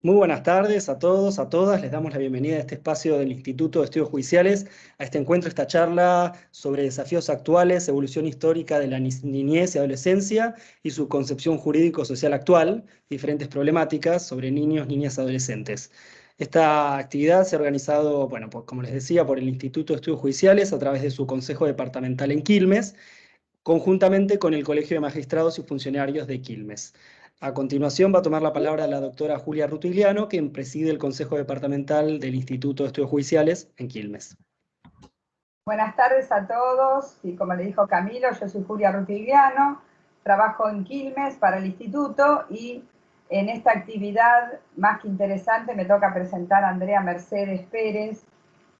Muy buenas tardes a todos, a todas. Les damos la bienvenida a este espacio del Instituto de Estudios Judiciales, a este encuentro, esta charla sobre desafíos actuales, evolución histórica de la niñez y adolescencia y su concepción jurídico-social actual, diferentes problemáticas sobre niños, niñas y adolescentes. Esta actividad se ha organizado, bueno, como les decía, por el Instituto de Estudios Judiciales a través de su Consejo Departamental en Quilmes, conjuntamente con el Colegio de Magistrados y Funcionarios de Quilmes. A continuación va a tomar la palabra la doctora Julia Rutigliano, quien preside el Consejo Departamental del Instituto de Estudios Judiciales en Quilmes. Buenas tardes a todos, y como le dijo Camilo, yo soy Julia Rutigliano, trabajo en Quilmes para el instituto y en esta actividad más que interesante me toca presentar a Andrea Mercedes Pérez,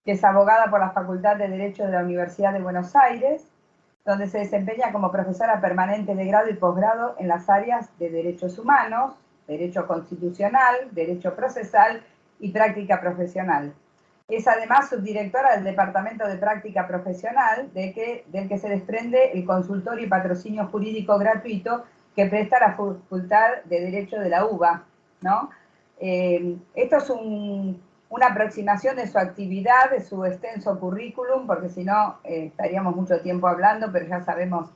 que es abogada por la Facultad de Derecho de la Universidad de Buenos Aires, donde se desempeña como profesora permanente de grado y posgrado en las áreas de derechos humanos, derecho constitucional, derecho procesal y práctica profesional. Es además subdirectora del Departamento de Práctica Profesional, del que se desprende el consultorio y patrocinio jurídico gratuito que presta la Facultad de Derecho de la UBA, ¿no? Esto es una aproximación de su actividad, de su extenso currículum, porque si no estaríamos mucho tiempo hablando, pero ya sabemos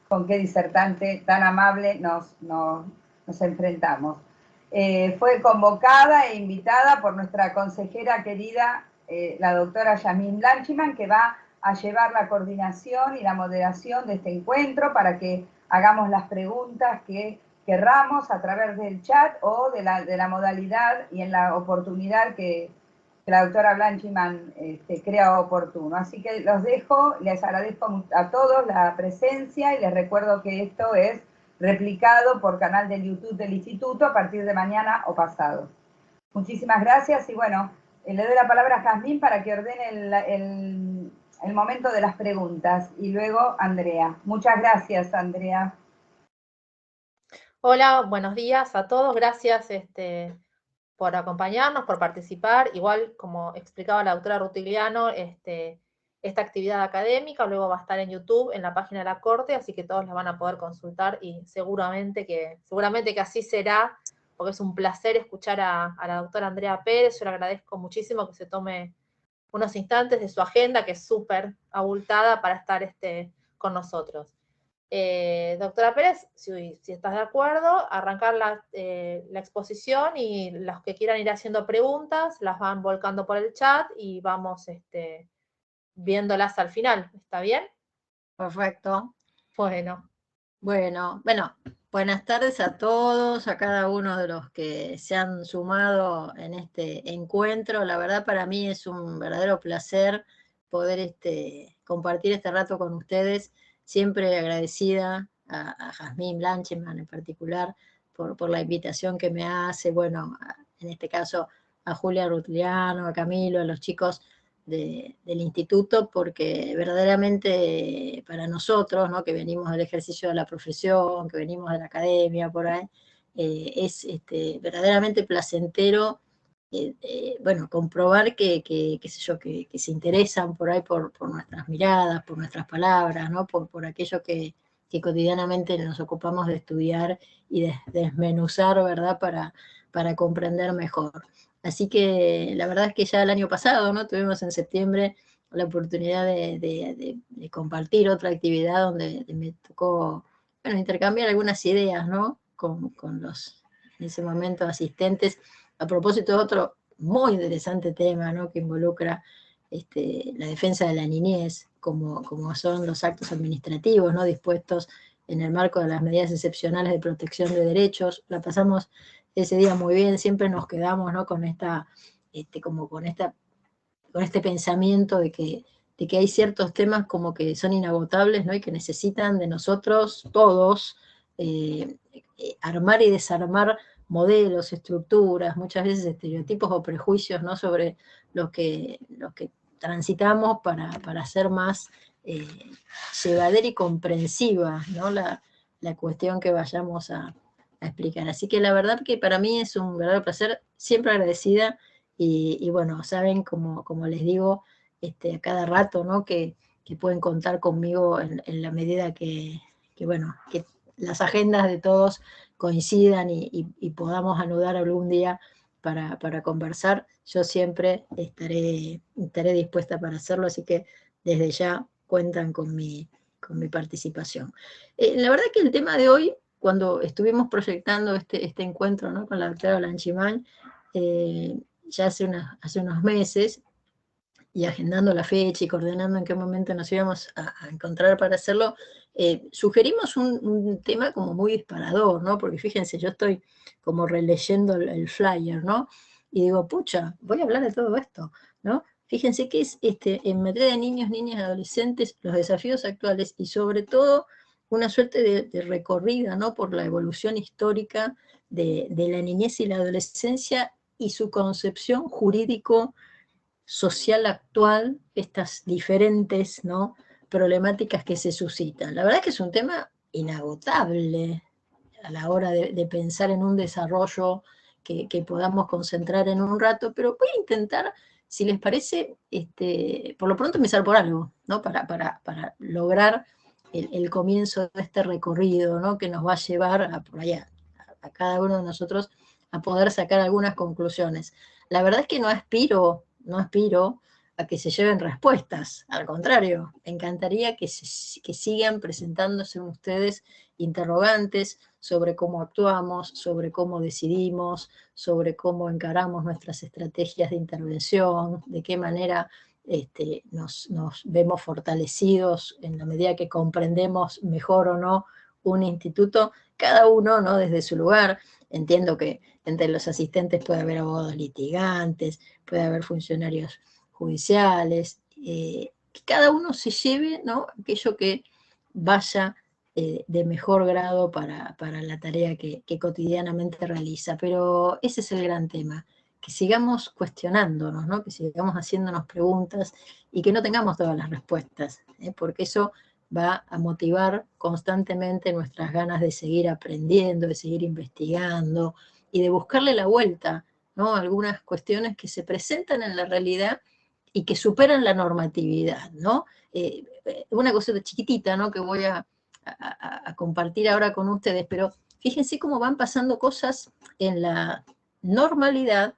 con qué disertante tan amable nos enfrentamos. Fue convocada e invitada por nuestra consejera querida, la doctora Yasmín Blanchiman, que va a llevar la coordinación y la moderación de este encuentro para que hagamos las preguntas que querramos a través del chat o de la modalidad y en la oportunidad que la doctora Blanchiman crea oportuno. Así que los dejo, les agradezco a todos la presencia y les recuerdo que esto es replicado por canal de YouTube del Instituto a partir de mañana o pasado. Muchísimas gracias y bueno, le doy la palabra a Jazmín para que ordene el momento de las preguntas y luego Andrea. Muchas gracias, Andrea. Hola, buenos días a todos. Gracias por acompañarnos, por participar. Igual, como explicaba la doctora Rutigliano, esta actividad académica luego va a estar en YouTube, en la página de la Corte, así que todos la van a poder consultar y seguramente que así será, porque es un placer escuchar a la doctora Andrea Pérez. Yo le agradezco muchísimo que se tome unos instantes de su agenda, que es súper abultada, para estar con nosotros. Doctora Pérez, si estás de acuerdo, arrancar la exposición y los que quieran ir haciendo preguntas las van volcando por el chat y vamos viéndolas al final. ¿Está bien? Perfecto. Bueno. Bueno, buenas tardes a todos, a cada uno de los que se han sumado en este encuentro. La verdad, para mí es un verdadero placer poder compartir este rato con ustedes. Siempre agradecida a Jazmín Blanchiman en particular por la invitación que me hace, bueno, en este caso a Julia Rutigliano, a Camilo, a los chicos del instituto, porque verdaderamente para nosotros, ¿no?, que venimos del ejercicio de la profesión, que venimos de la academia, por ahí, es verdaderamente placentero, bueno, comprobar qué sé yo, que se interesan por ahí por nuestras miradas, por nuestras palabras, ¿no?, por aquello que cotidianamente nos ocupamos de estudiar y de desmenuzar, ¿verdad?, para comprender mejor. Así que la verdad es que ya el año pasado, ¿no?, tuvimos en septiembre la oportunidad de compartir otra actividad donde me tocó, bueno, intercambiar algunas ideas, ¿no?, con los en ese momento asistentes, a propósito de otro muy interesante tema, ¿no?, que involucra la defensa de la niñez, como son los actos administrativos, ¿no?, dispuestos en el marco de las medidas excepcionales de protección de derechos. La pasamos ese día muy bien, siempre nos quedamos, ¿no?, con este pensamiento de que hay ciertos temas como que son inagotables, ¿no?, y que necesitan de nosotros todos armar y desarmar modelos, estructuras, muchas veces estereotipos o prejuicios, ¿no?, sobre los que transitamos para ser más llevadera y comprensiva, ¿no?, la cuestión que vayamos a explicar. Así que la verdad que para mí es un verdadero placer, siempre agradecida, y bueno, saben, como les digo, a cada rato, ¿no?, que pueden contar conmigo en la medida que las agendas de todos coincidan y podamos anudar algún día para conversar, yo siempre estaré dispuesta para hacerlo, así que desde ya cuentan con mi participación. La verdad que el tema de hoy, cuando estuvimos proyectando este encuentro, ¿no?, con la doctora Blanchimán, ya hace unos meses, y agendando la fecha y coordinando en qué momento nos íbamos a encontrar para hacerlo, sugerimos un tema como muy disparador, ¿no? Porque fíjense, yo estoy como releyendo el flyer, ¿no? Y digo, pucha, voy a hablar de todo esto, ¿no? Fíjense que es en materia de niños, niñas y adolescentes, los desafíos actuales y sobre todo una suerte de recorrida, ¿no?, por la evolución histórica de la niñez y la adolescencia y su concepción jurídico social actual, estas diferentes, ¿no?, problemáticas que se suscitan. La verdad es que es un tema inagotable a la hora de pensar en un desarrollo que podamos concentrar en un rato, pero voy a intentar, si les parece, por lo pronto empezar por algo, ¿no?, para lograr el comienzo de este recorrido, ¿no?, que nos va a llevar por allá, a cada uno de nosotros a poder sacar algunas conclusiones. La verdad es que no aspiro a que se lleven respuestas, al contrario, me encantaría que sigan presentándose ustedes interrogantes sobre cómo actuamos, sobre cómo decidimos, sobre cómo encaramos nuestras estrategias de intervención, de qué manera nos vemos fortalecidos en la medida que comprendemos mejor o no un instituto, cada uno, ¿no?, desde su lugar. Entiendo que entre los asistentes puede haber abogados litigantes, puede haber funcionarios judiciales, que cada uno se lleve, ¿no?, aquello que vaya de mejor grado para la tarea que cotidianamente realiza. Pero ese es el gran tema, que sigamos cuestionándonos, ¿no?, que sigamos haciéndonos preguntas y que no tengamos todas las respuestas, porque eso va a motivar constantemente nuestras ganas de seguir aprendiendo, de seguir investigando y de buscarle la vuelta, ¿no?, algunas cuestiones que se presentan en la realidad y que superan la normatividad, ¿no? Una cosa chiquitita, ¿no?, que voy a compartir ahora con ustedes, pero fíjense cómo van pasando cosas en la normalidad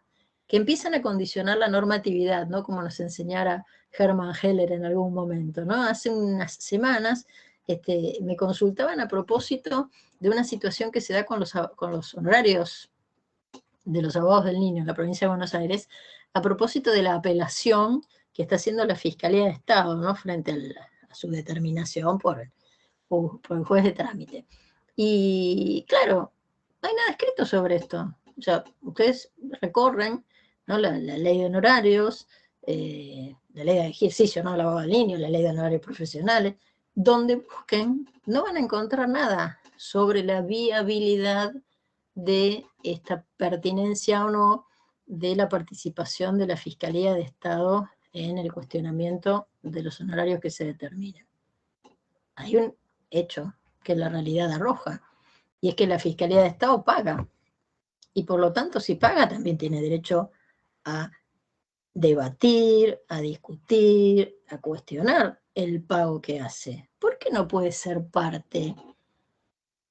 que empiezan a condicionar la normatividad, ¿no?, como nos enseñara Hermann Heller en algún momento, ¿no? Hace unas semanas me consultaban a propósito de una situación que se da con los honorarios de los abogados del niño en la provincia de Buenos Aires, a propósito de la apelación que está haciendo la Fiscalía de Estado, ¿no?, frente a su determinación por el juez de trámite. Y claro, no hay nada escrito sobre esto. O sea, ustedes recorren, ¿no?, la ley de honorarios, la ley de ejercicio, ¿no?, del abogado del niño, la ley de honorarios profesionales, donde busquen, no van a encontrar nada sobre la viabilidad de esta pertinencia o no de la participación de la Fiscalía de Estado en el cuestionamiento de los honorarios que se determinan. Hay un hecho que la realidad arroja, y es que la Fiscalía de Estado paga, y por lo tanto si paga también tiene derecho a debatir, a discutir, a cuestionar el pago que hace. ¿Por qué no puede ser parte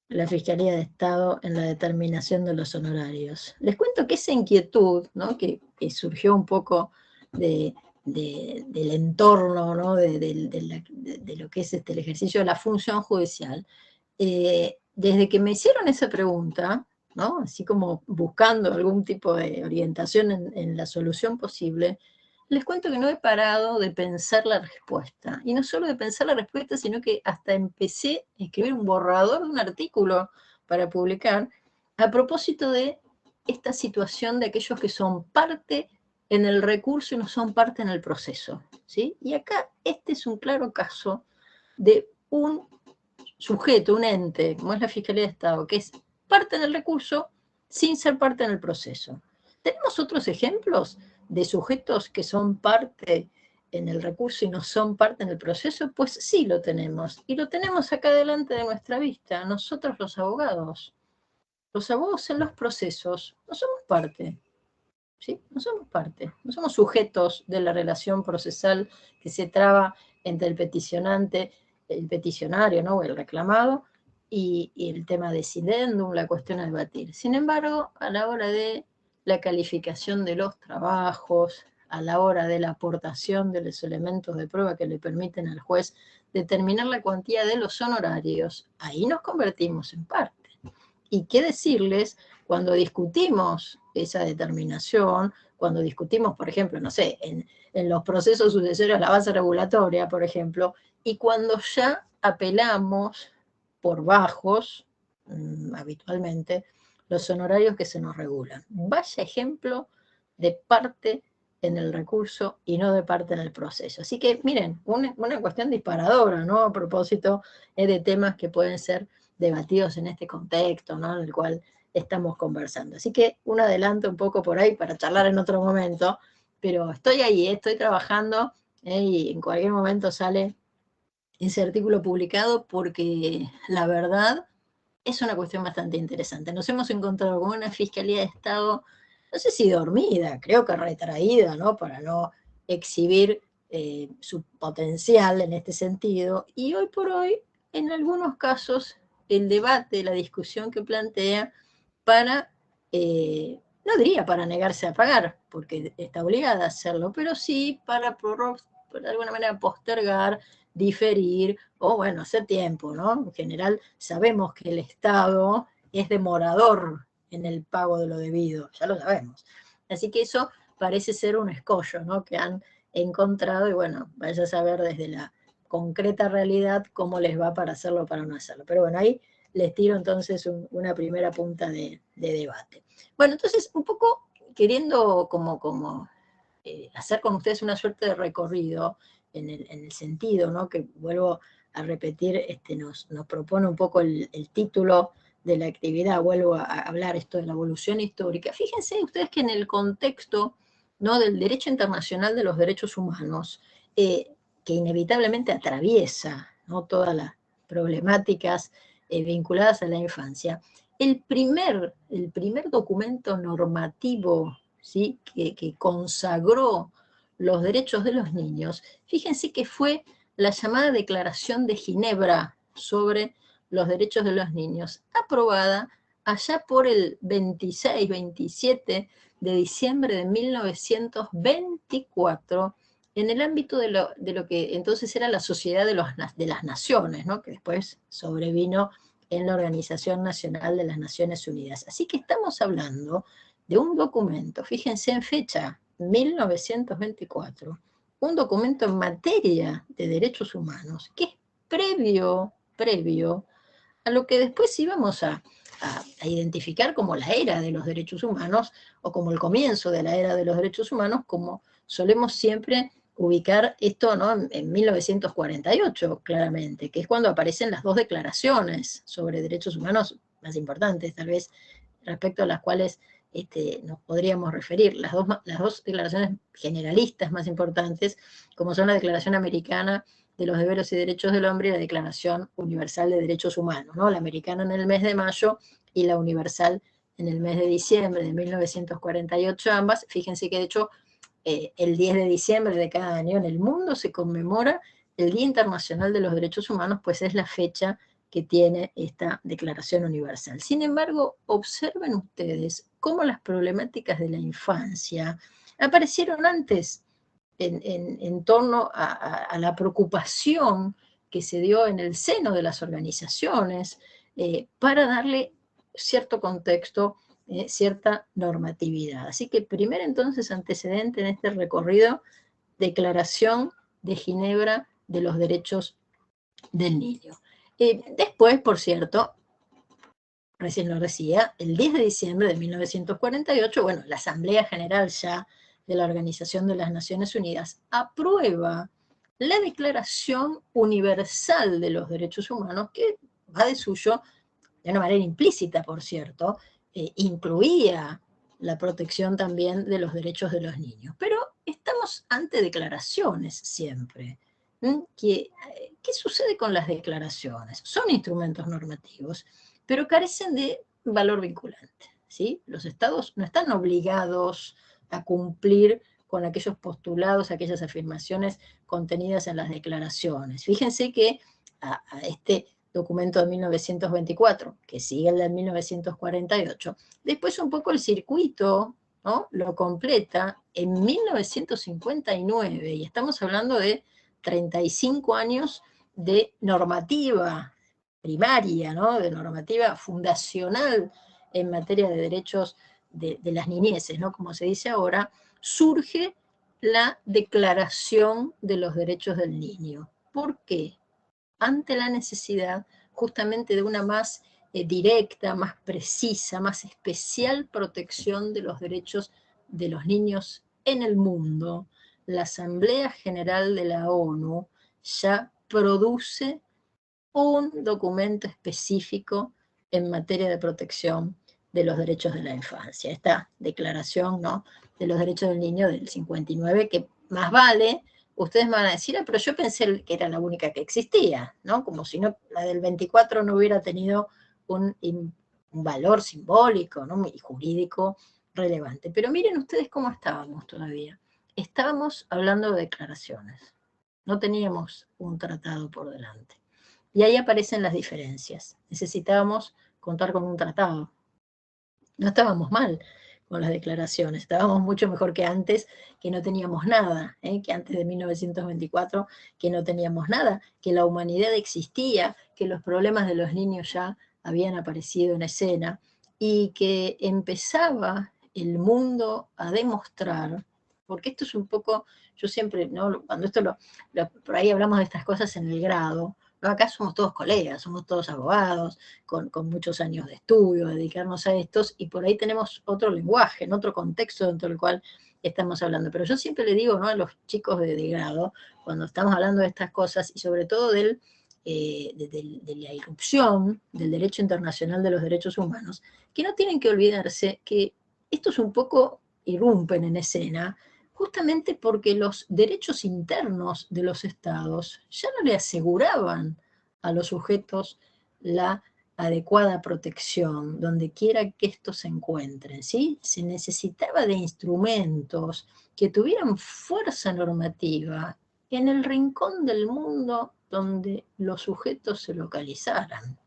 la Fiscalía de Estado en la determinación de los honorarios? Les cuento que esa inquietud, ¿no?, que surgió un poco del entorno, ¿no?, de lo que es el ejercicio de la función judicial, desde que me hicieron esa pregunta, ¿no?, así como buscando algún tipo de orientación en la solución posible, les cuento que no he parado de pensar la respuesta. Y no solo de pensar la respuesta, sino que hasta empecé a escribir un borrador de un artículo para publicar a propósito de esta situación de aquellos que son parte en el recurso y no son parte en el proceso, ¿sí? Y acá este es un claro caso de un sujeto, un ente, como es la Fiscalía de Estado, que es parte en el recurso sin ser parte en el proceso. ¿Tenemos otros ejemplos de sujetos que son parte en el recurso y no son parte en el proceso? Pues sí lo tenemos, y lo tenemos acá delante de nuestra vista, nosotros los abogados. Los abogados en los procesos no somos parte, ¿sí? No somos parte, no somos sujetos de la relación procesal que se traba entre el peticionante, el peticionario, ¿no?, o el reclamado, y el tema decidendum, la cuestión a debatir. Sin embargo, a la hora de la calificación de los trabajos, a la hora de la aportación de los elementos de prueba que le permiten al juez determinar la cuantía de los honorarios, ahí nos convertimos en parte. ¿Y qué decirles cuando discutimos esa determinación, cuando discutimos, por ejemplo, no sé, en los procesos sucesorios la base regulatoria, por ejemplo, y cuando ya apelamos por bajos, habitualmente, los honorarios que se nos regulan? Vaya ejemplo de parte en el recurso y no de parte en el proceso. Así que, miren, una cuestión disparadora, ¿no? A propósito de temas que pueden ser debatidos en este contexto, ¿no? En el cual estamos conversando. Así que un adelanto un poco por ahí para charlar en otro momento, pero estoy ahí, estoy trabajando, y en cualquier momento sale ese artículo publicado porque la verdad es una cuestión bastante interesante. Nos hemos encontrado con una Fiscalía de Estado, no sé si dormida, creo que retraída, ¿no? Para no exhibir su potencial en este sentido, y hoy por hoy, en algunos casos, el debate, la discusión que plantea para, no diría para negarse a pagar, porque está obligada a hacerlo, pero sí para, de alguna manera, postergar, diferir, o bueno, hacer tiempo, ¿no? En general sabemos que el Estado es demorador en el pago de lo debido, ya lo sabemos. Así que eso parece ser un escollo, ¿no? Que han encontrado, y bueno, vaya a saber desde la concreta realidad cómo les va para hacerlo o para no hacerlo. Pero bueno, ahí les tiro entonces una primera punta de debate. Bueno, entonces un poco queriendo como hacer con ustedes una suerte de recorrido en el sentido, ¿no? Que vuelvo a repetir, nos propone un poco el título de la actividad, vuelvo a hablar esto de la evolución histórica. Fíjense ustedes que en el contexto, ¿no?, del derecho internacional de los derechos humanos, que inevitablemente atraviesa, ¿no?, todas las problemáticas vinculadas a la infancia, el primer documento normativo, ¿sí?, que consagró los derechos de los niños, fíjense que fue la llamada Declaración de Ginebra sobre los derechos de los niños, aprobada allá por el 26-27 de diciembre de 1924, en el ámbito de lo que entonces era la Sociedad de las Naciones, ¿no?, que después sobrevino en la Organización Nacional de las Naciones Unidas. Así que estamos hablando de un documento, fíjense en fecha, 1924, un documento en materia de derechos humanos, que es previo a lo que después íbamos a identificar como la era de los derechos humanos, o como el comienzo de la era de los derechos humanos, como solemos siempre ubicar esto, ¿no?, en 1948, claramente, que es cuando aparecen las dos declaraciones sobre derechos humanos más importantes, tal vez, respecto a las cuales nos podríamos referir, las dos declaraciones generalistas más importantes, como son la Declaración Americana de los Deberes y Derechos del Hombre y la Declaración Universal de Derechos Humanos, ¿no? La americana en el mes de mayo y la universal en el mes de diciembre de 1948, ambas. Fíjense que de hecho el 10 de diciembre de cada año en el mundo se conmemora el Día Internacional de los Derechos Humanos, pues es la fecha que tiene esta Declaración Universal. Sin embargo, observen ustedes cómo las problemáticas de la infancia aparecieron antes en torno a la preocupación que se dio en el seno de las organizaciones para darle cierto contexto, cierta normatividad. Así que primer entonces antecedente en este recorrido, Declaración de Ginebra de los Derechos del Niño. Después, por cierto, recién lo decía, el 10 de diciembre de 1948, bueno, la Asamblea General ya de la Organización de las Naciones Unidas aprueba la Declaración Universal de los Derechos Humanos, que va de suyo, de una manera implícita, por cierto, incluía la protección también de los derechos de los niños. Pero estamos ante declaraciones siempre. ¿Qué sucede con las declaraciones? Son instrumentos normativos, pero carecen de valor vinculante, ¿sí? Los estados no están obligados a cumplir con aquellos postulados, aquellas afirmaciones contenidas en las declaraciones. Fíjense que a este documento de 1924, que sigue el de 1948, después un poco el circuito, ¿no? Lo completa en 1959, y estamos hablando de 35 años de normativa primaria, ¿no? De normativa fundacional en materia de derechos de las niñeces, ¿no? Como se dice ahora, surge la Declaración de los Derechos del Niño. ¿Por qué? Ante la necesidad justamente de una más directa, más precisa, más especial protección de los derechos de los niños en el mundo, la Asamblea General de la ONU ya produce un documento específico en materia de protección de los derechos de la infancia. Esta declaración, ¿no?, de los derechos del niño del 59, que más vale, ustedes me van a decir, pero yo pensé que era la única que existía, ¿no? Como si no, la del 24 no hubiera tenido un valor simbólico, ¿no?, y jurídico relevante. Pero miren ustedes cómo estábamos todavía. Estábamos hablando de declaraciones. No teníamos un tratado por delante. Y ahí aparecen las diferencias. Necesitábamos contar con un tratado. No estábamos mal con las declaraciones, estábamos mucho mejor que antes, que no teníamos nada, que antes de 1924, que no teníamos nada, que la humanidad existía, que los problemas de los niños ya habían aparecido en escena, y que empezaba el mundo a demostrar, porque esto es un poco, yo siempre, ¿no?, cuando esto por ahí hablamos de estas cosas en el grado, ¿no? Acá somos todos colegas, somos todos abogados, con muchos años de estudio, dedicarnos a estos, y por ahí tenemos otro lenguaje, en otro contexto dentro del cual estamos hablando. Pero yo siempre le digo, ¿no?, a los chicos de grado, cuando estamos hablando de estas cosas, y sobre todo de la irrupción del derecho internacional de los derechos humanos, que no tienen que olvidarse que estos un poco irrumpen en escena, justamente porque los derechos internos de los estados ya no le aseguraban a los sujetos la adecuada protección, donde quiera que estos se encuentren, ¿sí? Se necesitaba de instrumentos que tuvieran fuerza normativa en el rincón del mundo donde los sujetos se localizaran,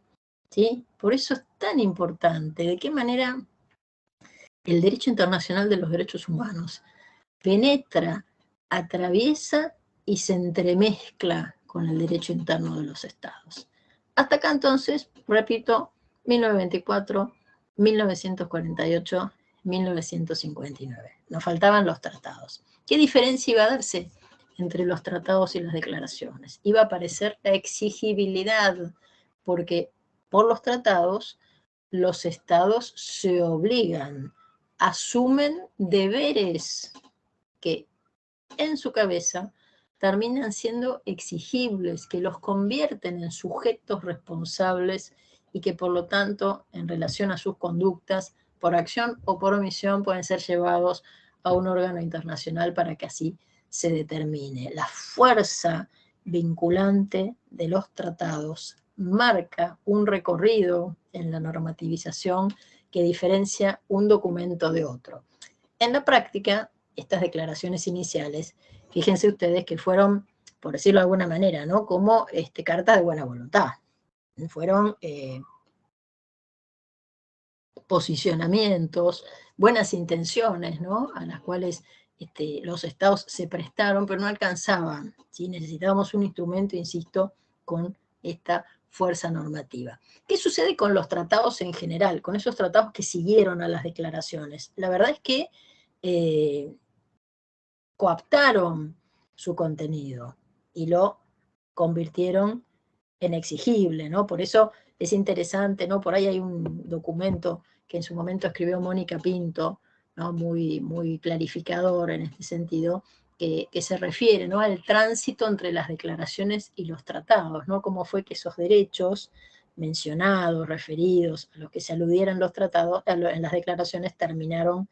¿sí? Por eso es tan importante de qué manera el derecho internacional de los derechos humanos penetra, atraviesa y se entremezcla con el derecho interno de los estados. Hasta acá entonces, repito, 1924, 1948, 1959. Nos faltaban los tratados. ¿Qué diferencia iba a darse entre los tratados y las declaraciones? Iba a aparecer la exigibilidad, porque por los tratados los estados se obligan, asumen deberes que en su cabeza terminan siendo exigibles, que los convierten en sujetos responsables y que por lo tanto, en relación a sus conductas, por acción o por omisión, pueden ser llevados a un órgano internacional para que así se determine. La fuerza vinculante de los tratados marca un recorrido en la normativización que diferencia un documento de otro. En la práctica, estas declaraciones iniciales, fíjense ustedes que fueron, por decirlo de alguna manera, ¿no?, como cartas de buena voluntad. Fueron posicionamientos, buenas intenciones, ¿no?, a las cuales los estados se prestaron, pero no alcanzaban, ¿sí? Necesitábamos un instrumento, insisto, con esta fuerza normativa. ¿Qué sucede con los tratados en general, con esos tratados que siguieron a las declaraciones? La verdad es que coaptaron su contenido y lo convirtieron en exigible, ¿no? Por eso es interesante, ¿no? Por ahí hay un documento que en su momento escribió Mónica Pinto, ¿no?, muy, muy clarificador en este sentido, que se refiere, ¿no?, al tránsito entre las declaraciones y los tratados, ¿no? Cómo fue que esos derechos mencionados, referidos, a los que se aludieran los tratados, en las declaraciones terminaron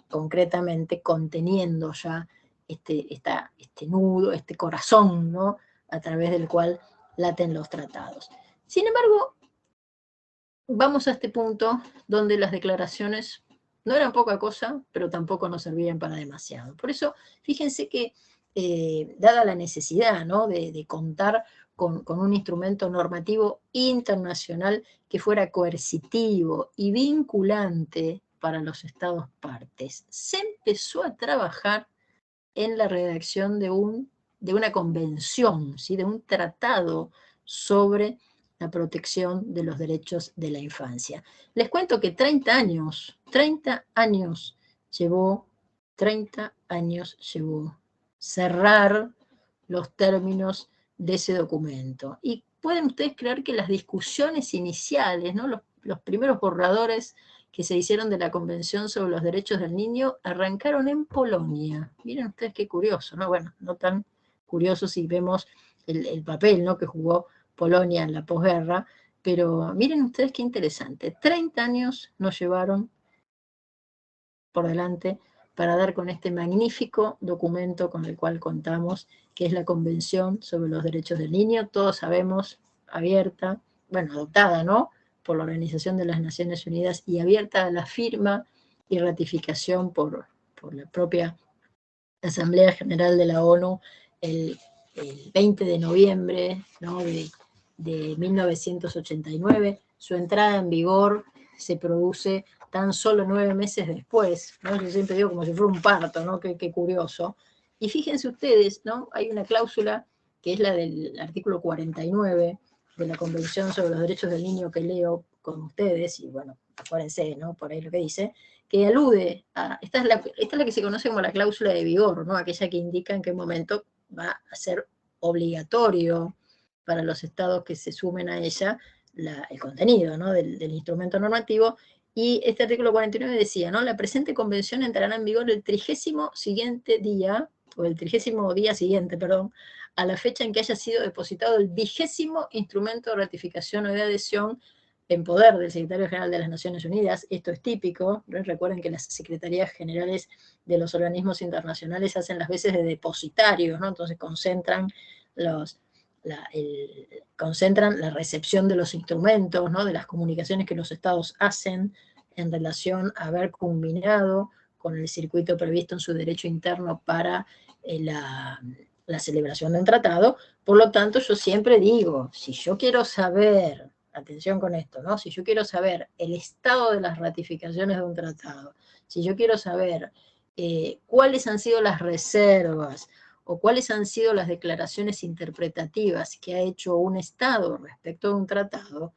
concretamente conteniendo ya este nudo, este corazón, ¿no?, a través del cual laten los tratados. Sin embargo, vamos a este punto donde las declaraciones no eran poca cosa, pero tampoco nos servían para demasiado. Por eso, fíjense que, dada la necesidad, ¿no?, de contar con un instrumento normativo internacional que fuera coercitivo y vinculante, para los Estados partes. Se empezó a trabajar en la redacción de una convención, ¿sí? De un tratado sobre la protección de los derechos de la infancia. Les cuento que 30 años llevó cerrar los términos de ese documento. Y pueden ustedes creer que las discusiones iniciales, ¿no? Los primeros borradores que se hicieron de la Convención sobre los Derechos del Niño arrancaron en Polonia. Miren ustedes qué curioso, ¿no? Bueno, no tan curioso si vemos el papel, ¿no?, que jugó Polonia en la posguerra, pero miren ustedes qué interesante. 30 años nos llevaron por delante para dar con este magnífico documento con el cual contamos, que es la Convención sobre los Derechos del Niño. Todos sabemos, abierta, bueno, adoptada, ¿no?, por la Organización de las Naciones Unidas y abierta a la firma y ratificación por la propia Asamblea General de la ONU el 20 de noviembre, ¿no?, de 1989. Su entrada en vigor se produce tan solo 9 meses después, ¿no? Yo siempre digo como si fuera un parto, ¿no? Qué curioso. Y fíjense ustedes, ¿no?, hay una cláusula que es la del artículo 49 de la Convención sobre los Derechos del Niño que leo con ustedes, y bueno, acuérdense, ¿no?, por ahí lo que dice, que alude a, esta es la que se conoce como la cláusula de vigor, ¿no?, aquella que indica en qué momento va a ser obligatorio para los estados que se sumen a ella el contenido, ¿no?, del instrumento normativo. Y este artículo 49 decía, ¿no?, la presente convención entrará en vigor el 30º día siguiente, a la fecha en que haya sido depositado el 20º instrumento de ratificación o de adhesión en poder del Secretario General de las Naciones Unidas. Esto es típico, ¿no? Recuerden que las secretarías generales de los organismos internacionales hacen las veces de depositarios, ¿no? Entonces concentran la recepción de los instrumentos, ¿no?, de las comunicaciones que los estados hacen en relación a haber culminado con el circuito previsto en su derecho interno para la celebración de un tratado. Por lo tanto, yo siempre digo, si yo quiero saber, atención con esto, ¿no?, si yo quiero saber el estado de las ratificaciones de un tratado, si yo quiero saber cuáles han sido las reservas o cuáles han sido las declaraciones interpretativas que ha hecho un Estado respecto de un tratado,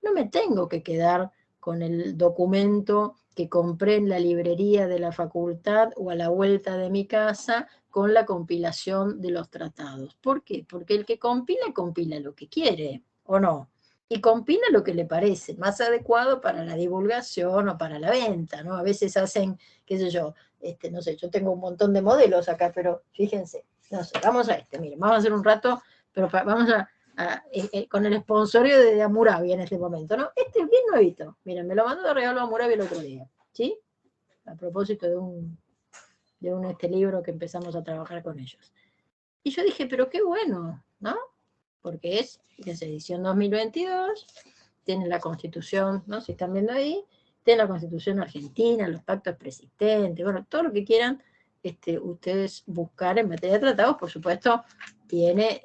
no me tengo que quedar con el documento que compré en la librería de la facultad o a la vuelta de mi casa con la compilación de los tratados. ¿Por qué? Porque el que compila lo que quiere, ¿o no? Y compila lo que le parece más adecuado para la divulgación o para la venta, ¿no? A veces hacen, qué sé yo, no sé, yo tengo un montón de modelos acá, pero fíjense, no sé, vamos a miren, vamos a hacer un rato, pero vamos con el sponsorio de Hammurabi en este momento, ¿no? Este es bien nuevito, miren, me lo mandó de regalo a Hammurabi el otro día, ¿sí? A propósito de un libro que empezamos a trabajar con ellos. Y yo dije, pero qué bueno, ¿no? Porque es edición 2022, tiene la Constitución, ¿no?, si están viendo ahí, tiene la Constitución argentina, los pactos preexistentes, bueno, todo lo que quieran ustedes buscar en materia de tratados. Por supuesto, tiene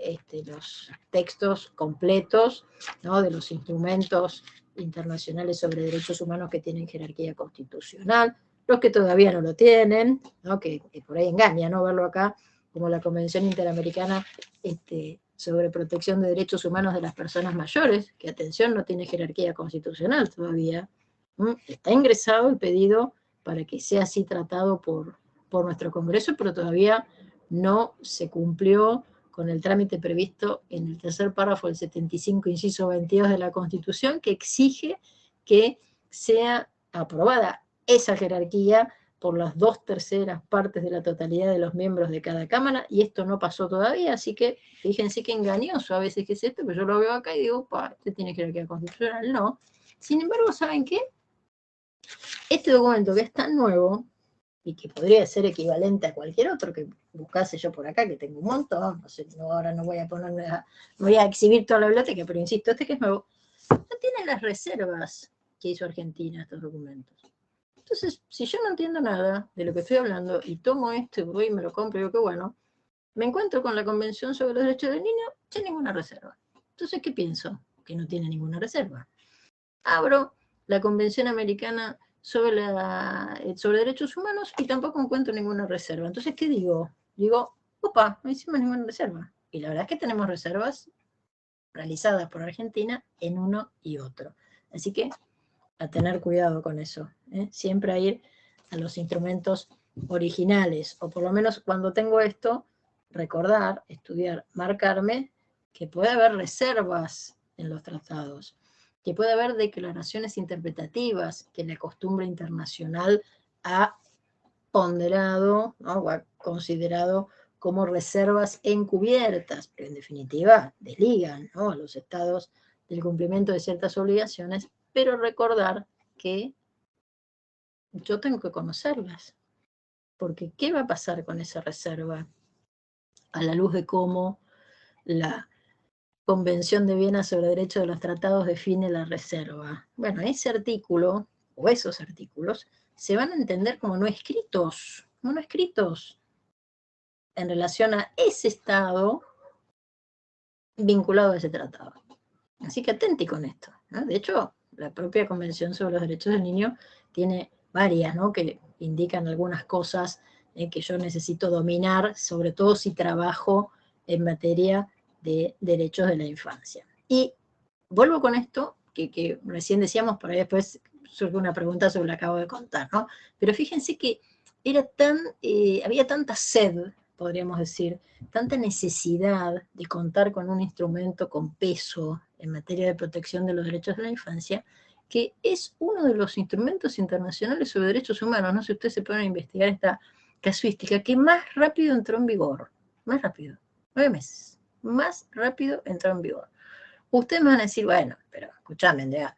los textos completos, ¿no?, de los instrumentos internacionales sobre derechos humanos que tienen jerarquía constitucional, los que todavía no lo tienen, ¿no?, que por ahí engaña, ¿no?, verlo acá, como la Convención Interamericana sobre protección de derechos humanos de las personas mayores, que, atención, no tiene jerarquía constitucional todavía. Está ingresado el pedido para que sea así tratado por nuestro Congreso, pero todavía no se cumplió con el trámite previsto en el tercer párrafo del 75, inciso 22 de la Constitución, que exige que sea aprobada esa jerarquía por las 2/3 partes de la totalidad de los miembros de cada Cámara, y esto no pasó todavía, así que fíjense qué engañoso a veces que es esto, pero yo lo veo acá y digo, este tiene jerarquía constitucional, no. Sin embargo, ¿saben qué? Este documento, que es tan nuevo, y que podría ser equivalente a cualquier otro que buscase yo por acá, que tengo un montón, no sé, ahora no voy a exhibir toda la biblioteca, pero insisto, que es nuevo, no tiene las reservas que hizo Argentina estos documentos. Entonces, si yo no entiendo nada de lo que estoy hablando, y tomo esto y voy y me lo compro y digo, qué bueno, me encuentro con la Convención sobre los Derechos del Niño sin ninguna reserva. Entonces, ¿qué pienso? Que no tiene ninguna reserva. Abro la Convención Americana sobre derechos humanos y tampoco encuentro ninguna reserva. Entonces, ¿qué digo? Digo, opa, no hicimos ninguna reserva. Y la verdad es que tenemos reservas realizadas por Argentina en uno y otro. Así que a tener cuidado con eso, ¿eh? Siempre a ir a los instrumentos originales, o por lo menos cuando tengo esto, recordar, estudiar, marcarme que puede haber reservas en los tratados, que puede haber declaraciones interpretativas que la costumbre internacional ha ponderado, ¿no? O ha considerado como reservas encubiertas, pero en definitiva desligan, ¿no?, a los estados del cumplimiento de ciertas obligaciones, pero recordar que yo tengo que conocerlas, porque ¿qué va a pasar con esa reserva a la luz de cómo la Convención de Viena sobre Derechos de los Tratados define la reserva? Bueno, ese artículo, o esos artículos, se van a entender como no escritos en relación a ese Estado vinculado a ese tratado. Así que atenti con esto, ¿no? De hecho, la propia Convención sobre los Derechos del Niño tiene varias, ¿no?, que indican algunas cosas que yo necesito dominar, sobre todo si trabajo en materia de derechos de la infancia. Y vuelvo con esto, que recién decíamos, por ahí después surge una pregunta sobre lo que acabo de contar, ¿no? Pero fíjense que era había tanta sed, podríamos decir, tanta necesidad de contar con un instrumento con peso en materia de protección de los derechos de la infancia, que es uno de los instrumentos internacionales sobre derechos humanos, no sé si ustedes se pueden investigar esta casuística, que más rápido entró en vigor, más rápido, 9 meses, más rápido entró en vigor. Ustedes me van a decir, bueno, pero escuchame, Andrea,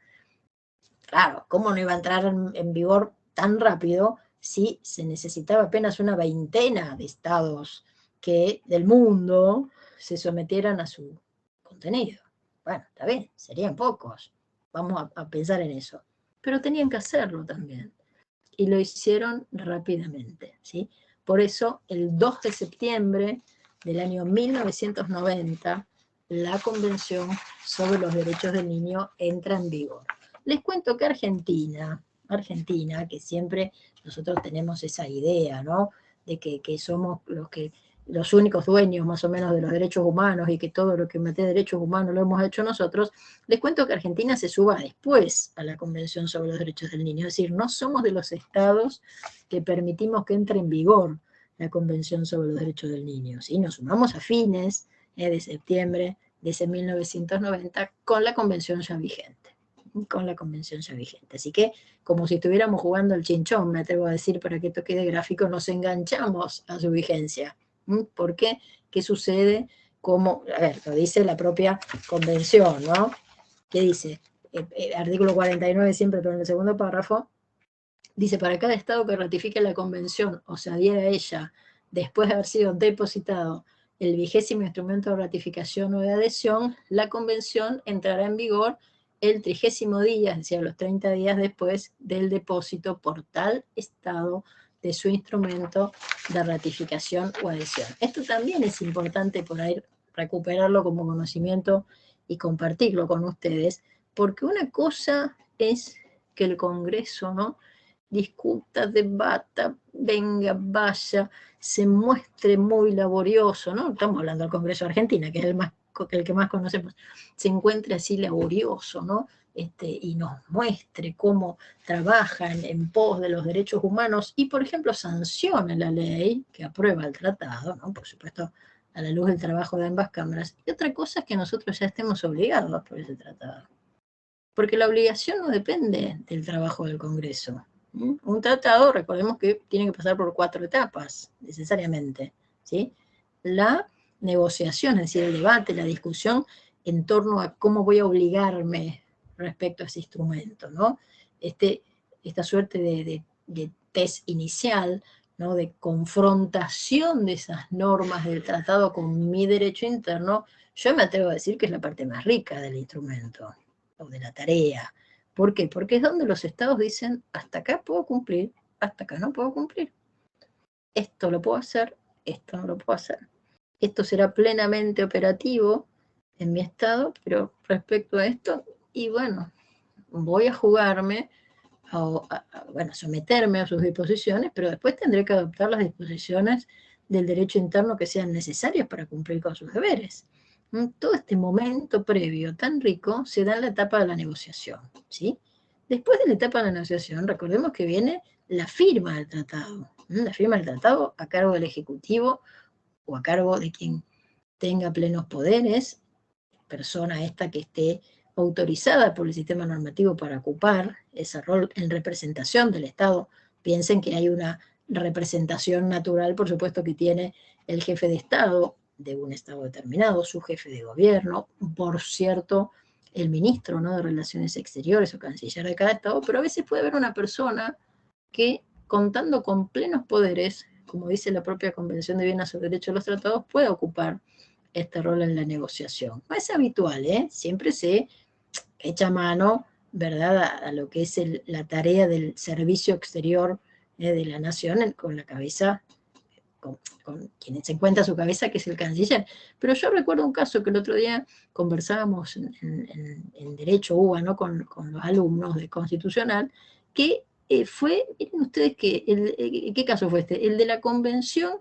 claro, ¿cómo no iba a entrar en vigor tan rápido si se necesitaba apenas una veintena de estados del mundo se sometieran a su contenido? Bueno, está bien, serían pocos, vamos a pensar en eso, pero tenían que hacerlo también, y lo hicieron rápidamente, ¿sí? Por eso, el 2 de septiembre del año 1990, la Convención sobre los Derechos del Niño entra en vigor. Les cuento que Argentina, que siempre nosotros tenemos esa idea, ¿no?, de que somos los únicos dueños más o menos de los derechos humanos y que todo lo que en materia de derechos humanos lo hemos hecho nosotros, les cuento que Argentina se suba después a la Convención sobre los Derechos del Niño, es decir, no somos de los estados que permitimos que entre en vigor la Convención sobre los Derechos del Niño, ¿sí? Nos sumamos a fines de septiembre de ese 1990 con la Convención ya vigente. Así que, como si estuviéramos jugando al chinchón, me atrevo a decir, para que esto quede gráfico, nos enganchamos a su vigencia. ¿Por qué? ¿Qué sucede? A ver, lo dice la propia Convención, ¿no? ¿Qué dice? Artículo 49, siempre, pero en el segundo párrafo, dice, para cada Estado que ratifique la Convención o se adhiera a ella después de haber sido depositado el 20º instrumento de ratificación o de adhesión, la Convención entrará en vigor el 30º día, es decir, los 30 días después del depósito por tal Estado de su instrumento de ratificación o adhesión. Esto también es importante por ahí recuperarlo como conocimiento y compartirlo con ustedes, porque una cosa es que el Congreso, ¿no?, discuta, debata, venga, vaya, se muestre muy laborioso, ¿no? Estamos hablando del Congreso de Argentina, que es el que más conocemos, se encuentre así laborioso, ¿no? Y nos muestre cómo trabajan en pos de los derechos humanos y, por ejemplo, sanciona la ley que aprueba el tratado, ¿no?, por supuesto, a la luz del trabajo de ambas cámaras. Y otra cosa es que nosotros ya estemos obligados por ese tratado. Porque la obligación no depende del trabajo del Congreso. Un tratado, recordemos que tiene que pasar por 4 etapas, necesariamente, ¿sí? La negociación, es decir, el debate, la discusión en torno a cómo voy a obligarme respecto a ese instrumento, ¿no? Esta suerte de test inicial, ¿no?, de confrontación de esas normas del tratado con mi derecho interno, yo me atrevo a decir que es la parte más rica del instrumento, o de la tarea. ¿Por qué? Porque es donde los estados dicen, hasta acá puedo cumplir, hasta acá no puedo cumplir. Esto lo puedo hacer, esto no lo puedo hacer. Esto será plenamente operativo en mi estado, pero respecto a esto, y bueno, voy a jugarme bueno, someterme a sus disposiciones, pero después tendré que adoptar las disposiciones del derecho interno que sean necesarias para cumplir con sus deberes. Todo este momento previo tan rico se da en la etapa de la negociación, ¿sí? Después de la etapa de la negociación, recordemos que viene la firma del tratado. La firma del tratado a cargo del Ejecutivo o a cargo de quien tenga plenos poderes, persona esta que esté autorizada por el sistema normativo para ocupar ese rol en representación del Estado. Piensen que hay una representación natural, por supuesto, que tiene el jefe de Estado de un Estado determinado, su jefe de gobierno, por cierto, el ministro, ¿no?, de Relaciones Exteriores o canciller de cada Estado, pero a veces puede haber una persona que, contando con plenos poderes, como dice la propia Convención de Viena sobre el Derecho de los Tratados, puede ocupar este rol en la negociación. No es habitual, siempre se echa mano, ¿verdad?, a lo que es la tarea del servicio exterior de la nación, con la cabeza, con quien se encuentra a su cabeza, que es el canciller. Pero yo recuerdo un caso que el otro día conversábamos en Derecho UBA, ¿no?, con los alumnos de Constitucional, que fue, miren ustedes ¿qué caso fue este? El de la Convención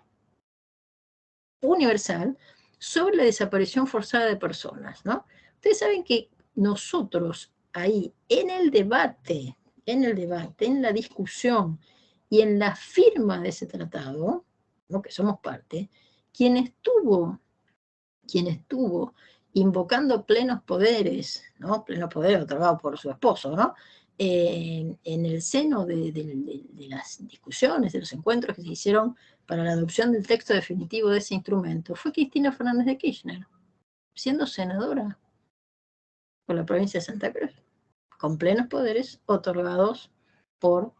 Universal sobre la desaparición forzada de personas, ¿no? Ustedes saben que nosotros ahí, en el debate, en la discusión y en la firma de ese tratado, ¿no?, que somos parte, quien estuvo invocando plenos poderes, ¿no?, plenos poderes otorgados por su esposo, ¿no?, en el seno de las discusiones, de los encuentros que se hicieron para la adopción del texto definitivo de ese instrumento, fue Cristina Fernández de Kirchner, siendo senadora por la provincia de Santa Cruz, con plenos poderes otorgados por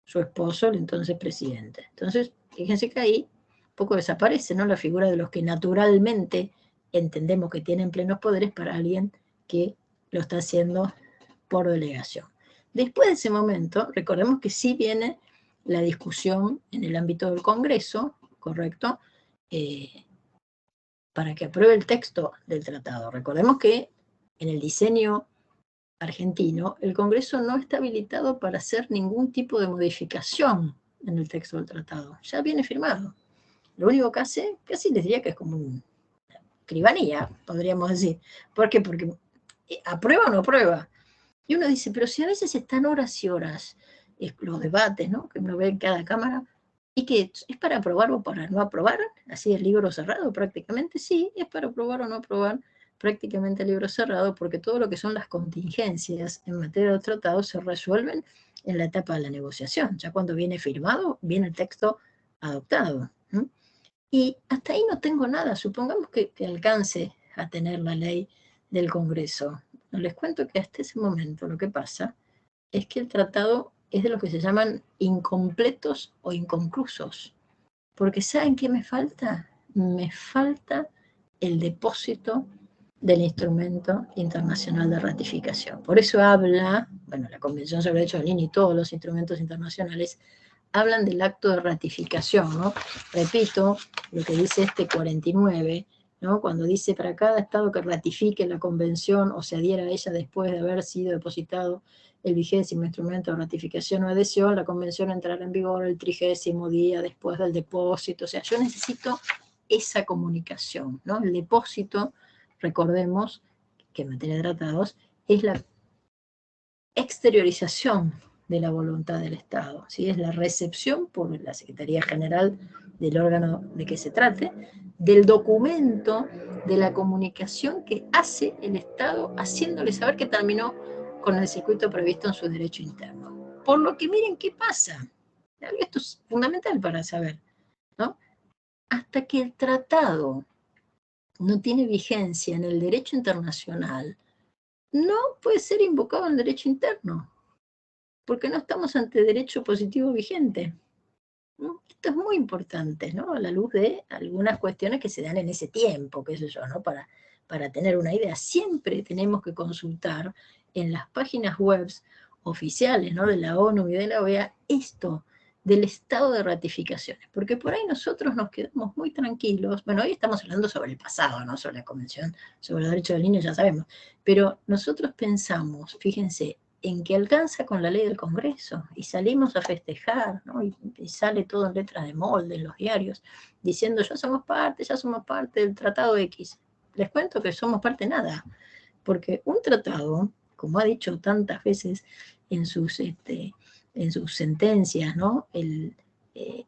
su esposo, el entonces presidente. Entonces, fíjense que ahí un poco desaparece, ¿no?, la figura de los que naturalmente entendemos que tienen plenos poderes para alguien que lo está haciendo por delegación. Después de ese momento, recordemos que sí viene la discusión en el ámbito del Congreso, ¿correcto?, para que apruebe el texto del tratado. Recordemos que en el diseño argentino, el Congreso no está habilitado para hacer ningún tipo de modificación en el texto del tratado. Ya viene firmado. Lo único que hace, casi les diría que es como una escribanía, podríamos decir. ¿Por qué? Porque aprueba o no aprueba. Y uno dice, pero si a veces están horas y horas los debates, ¿no?, que uno ve en cada cámara, y que es para aprobar o para no aprobar, así el libro cerrado prácticamente, sí, es para aprobar o no aprobar prácticamente el libro cerrado, porque todo lo que son las contingencias en materia de tratados se resuelven en la etapa de la negociación. Ya cuando viene firmado, viene el texto adoptado. Y hasta ahí no tengo nada. Supongamos que alcance a tener la ley del Congreso. Les cuento que hasta ese momento lo que pasa es que el tratado es de los que se llaman incompletos o inconclusos. Porque ¿saben qué me falta? Me falta el depósito del instrumento internacional de ratificación. Por eso habla, bueno, la Convención sobre Derechos del Niño y todos los instrumentos internacionales hablan del acto de ratificación, ¿no? Repito lo que dice este 49, ¿no?, cuando dice para cada Estado que ratifique la Convención o se adhiera a ella después de haber sido depositado el 20º instrumento de ratificación o adhesión, la Convención entrará en vigor el 30º día después del depósito. O sea, yo necesito esa comunicación, ¿no? El depósito, recordemos que en materia de tratados es la exteriorización de la voluntad del Estado, ¿sí? Es la recepción por la Secretaría General del órgano de que se trate, del documento, de la comunicación que hace el Estado, haciéndole saber que terminó con el circuito previsto en su derecho interno. Por lo que miren qué pasa. Esto es fundamental para saber, ¿no? Hasta que el tratado no tiene vigencia en el derecho internacional, no puede ser invocado en el derecho interno, porque no estamos ante derecho positivo vigente. ¿No? Esto es muy importante, ¿no?, a la luz de algunas cuestiones que se dan en ese tiempo, qué sé yo, ¿no?, para tener una idea. Siempre tenemos que consultar en las páginas web oficiales, ¿no?, de la ONU y de la OEA esto del estado de ratificaciones, porque por ahí nosotros nos quedamos muy tranquilos. Bueno, hoy estamos hablando sobre el pasado, ¿no?, sobre la Convención sobre los Derechos del Niño, ya sabemos, pero nosotros pensamos, fíjense, en que alcanza con la ley del Congreso, y salimos a festejar, ¿no? Y sale todo en letras de molde en los diarios, diciendo ya somos parte del Tratado X. Les cuento que somos parte nada, porque un tratado, como ha dicho tantas veces en sus sentencias, ¿no?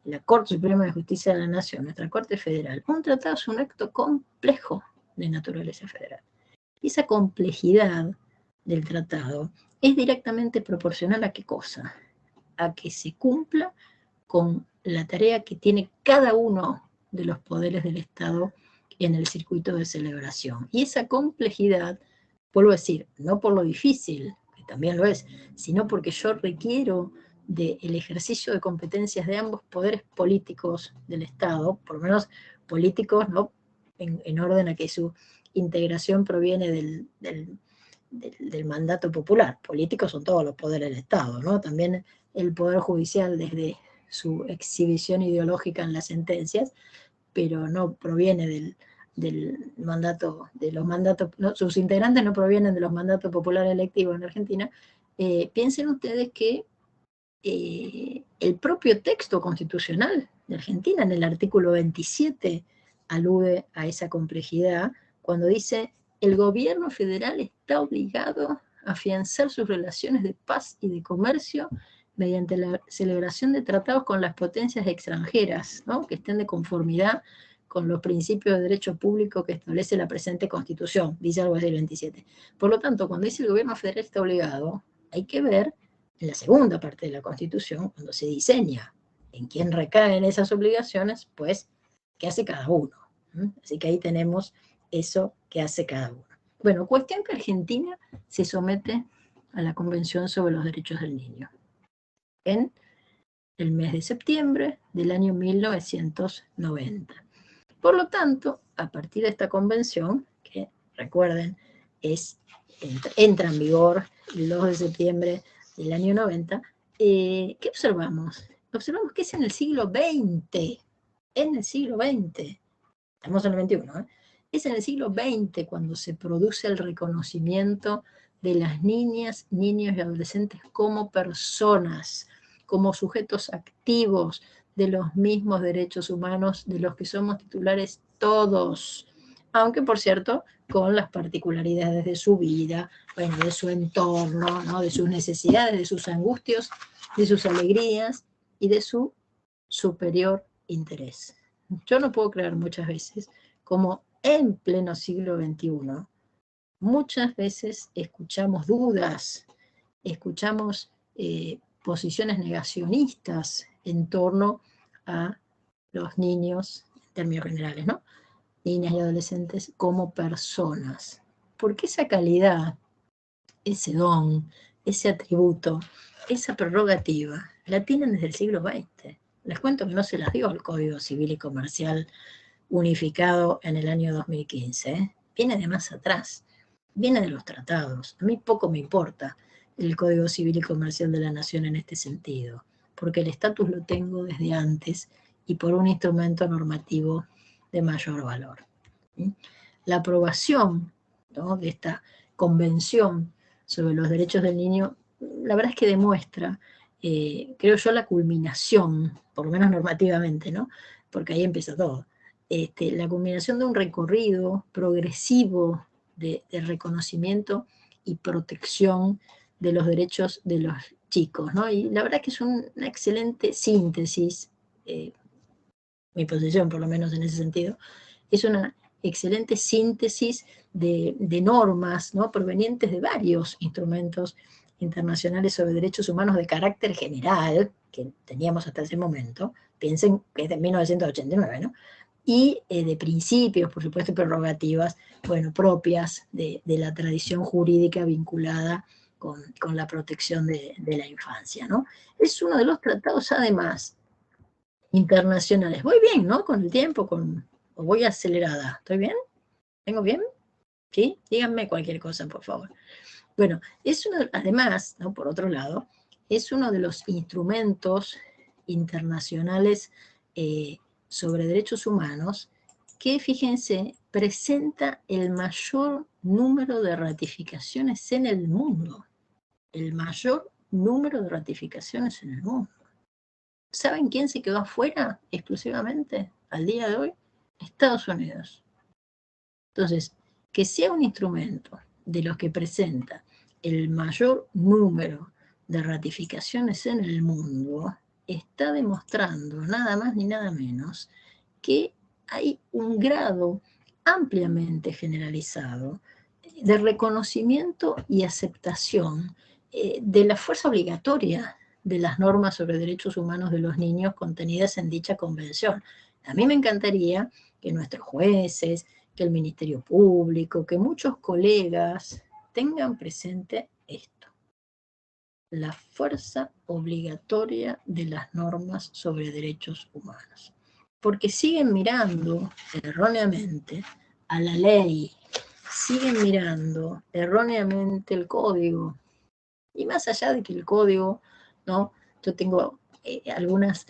La Corte Suprema de Justicia de la Nación, nuestra Corte Federal, un tratado es un acto complejo de naturaleza federal. Y esa complejidad del tratado es directamente proporcional a ¿qué cosa? A que se cumpla con la tarea que tiene cada uno de los poderes del Estado en el circuito de celebración. Y esa complejidad, vuelvo a decir, no por lo difícil, que también lo es, sino porque yo requiero del ejercicio de competencias de ambos poderes políticos del Estado, por lo menos políticos, ¿no? En orden a que su integración proviene del mandato popular. Políticos son todos los poderes del Estado, ¿no? También el Poder Judicial desde su exhibición ideológica en las sentencias, pero no proviene del mandato, de los mandatos, no, sus integrantes no provienen de los mandatos populares electivos en Argentina. Piensen ustedes que el propio texto constitucional de Argentina, en el artículo 27, alude a esa complejidad, cuando dice: el gobierno federal está obligado a afianzar sus relaciones de paz y de comercio mediante la celebración de tratados con las potencias extranjeras, ¿no? Que estén de conformidad con los principios de derecho público que establece la presente Constitución, dice algo así el 27. Por lo tanto, cuando dice el gobierno federal está obligado, hay que ver en la segunda parte de la Constitución, cuando se diseña en quién recaen esas obligaciones, pues, ¿qué hace cada uno? Así que ahí tenemos eso que hace cada uno. Bueno, cuestión que Argentina se somete a la Convención sobre los Derechos del Niño en el mes de septiembre del año 1990. Por lo tanto, a partir de esta convención, que recuerden, entra en vigor el 2 de septiembre del año 90, ¿qué observamos? Observamos que es en el siglo XX, estamos en el XXI, es en el siglo XX cuando se produce el reconocimiento de las niñas, niños y adolescentes como personas, como sujetos activos de los mismos derechos humanos de los que somos titulares todos, aunque por cierto con las particularidades de su vida, bueno, de su entorno, ¿no? De sus necesidades, de sus angustias, de sus alegrías y de su superior interés. Yo no puedo creer muchas veces como en pleno siglo XXI, muchas veces escuchamos dudas, escuchamos posiciones negacionistas en torno a los niños, en términos generales, ¿no? Niñas y adolescentes como personas. Porque esa calidad, ese don, ese atributo, esa prerrogativa, la tienen desde el siglo XX. Les cuento que no se las dio el Código Civil y Comercial unificado en el año 2015. Viene de más atrás, viene de los tratados. A mí poco me importa el Código Civil y Comercial de la Nación en este sentido, porque el estatus lo tengo desde antes y por un instrumento normativo de mayor valor. La aprobación, ¿no?, de esta Convención sobre los Derechos del Niño, la verdad es que demuestra, creo yo, la culminación, por lo menos normativamente, ¿no?, porque ahí empieza todo, la culminación de un recorrido progresivo de reconocimiento y protección de los derechos de los chicos, ¿no? Y la verdad que es una excelente síntesis, mi posición por lo menos en ese sentido, es una excelente síntesis de normas, ¿no?, provenientes de varios instrumentos internacionales sobre derechos humanos de carácter general, que teníamos hasta ese momento, piensen que es de 1989, ¿no?, y de principios, por supuesto, y prerrogativas, bueno, propias de la tradición jurídica vinculada con la protección de la infancia, ¿no? Es uno de los tratados, además, internacionales. Voy bien, ¿no?, con el tiempo, o voy acelerada. ¿Estoy bien? ¿Vengo bien? ¿Sí? Díganme cualquier cosa, por favor. Bueno, además, ¿no?, por otro lado, es uno de los instrumentos internacionales sobre derechos humanos que, fíjense, presenta el mayor número de ratificaciones en el mundo. el mayor número de ratificaciones en el mundo. ¿Saben quién se quedó afuera exclusivamente al día de hoy? Estados Unidos. Entonces, que sea un instrumento de los que presenta el mayor número de ratificaciones en el mundo, está demostrando nada más ni nada menos que hay un grado ampliamente generalizado de reconocimiento y aceptación de la fuerza obligatoria de las normas sobre derechos humanos de los niños contenidas en dicha convención. A mí me encantaría que nuestros jueces, que el Ministerio Público, que muchos colegas tengan presente esto: la fuerza obligatoria de las normas sobre derechos humanos. Porque siguen mirando erróneamente a la ley, siguen mirando erróneamente el código. Y más allá de que el código, ¿no? Yo tengo algunas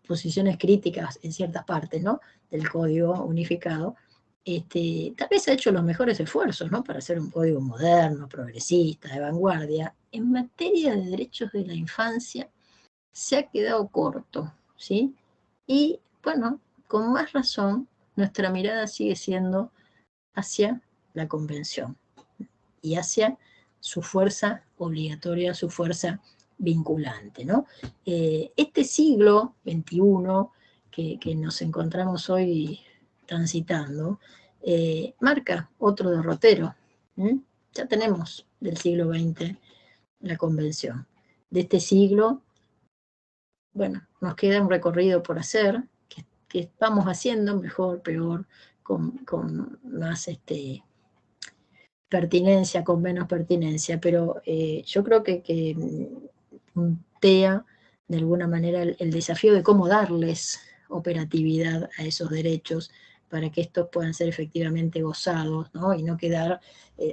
posiciones críticas en ciertas partes, ¿no?, del código unificado. Tal vez ha hecho los mejores esfuerzos, ¿no?, para hacer un código moderno, progresista, de vanguardia. En materia de derechos de la infancia se ha quedado corto, ¿sí? Y, bueno, con más razón, nuestra mirada sigue siendo hacia la convención y hacia su fuerza obligatoria, su fuerza vinculante, ¿no? Este siglo XXI que nos encontramos hoy transitando, marca otro derrotero. Ya tenemos del siglo XX la convención. De este siglo, bueno, nos queda un recorrido por hacer, que vamos haciendo mejor, peor, con más pertinencia, con menos pertinencia, pero yo creo que puntea de alguna manera el desafío de cómo darles operatividad a esos derechos para que estos puedan ser efectivamente gozados, ¿no?, y no quedar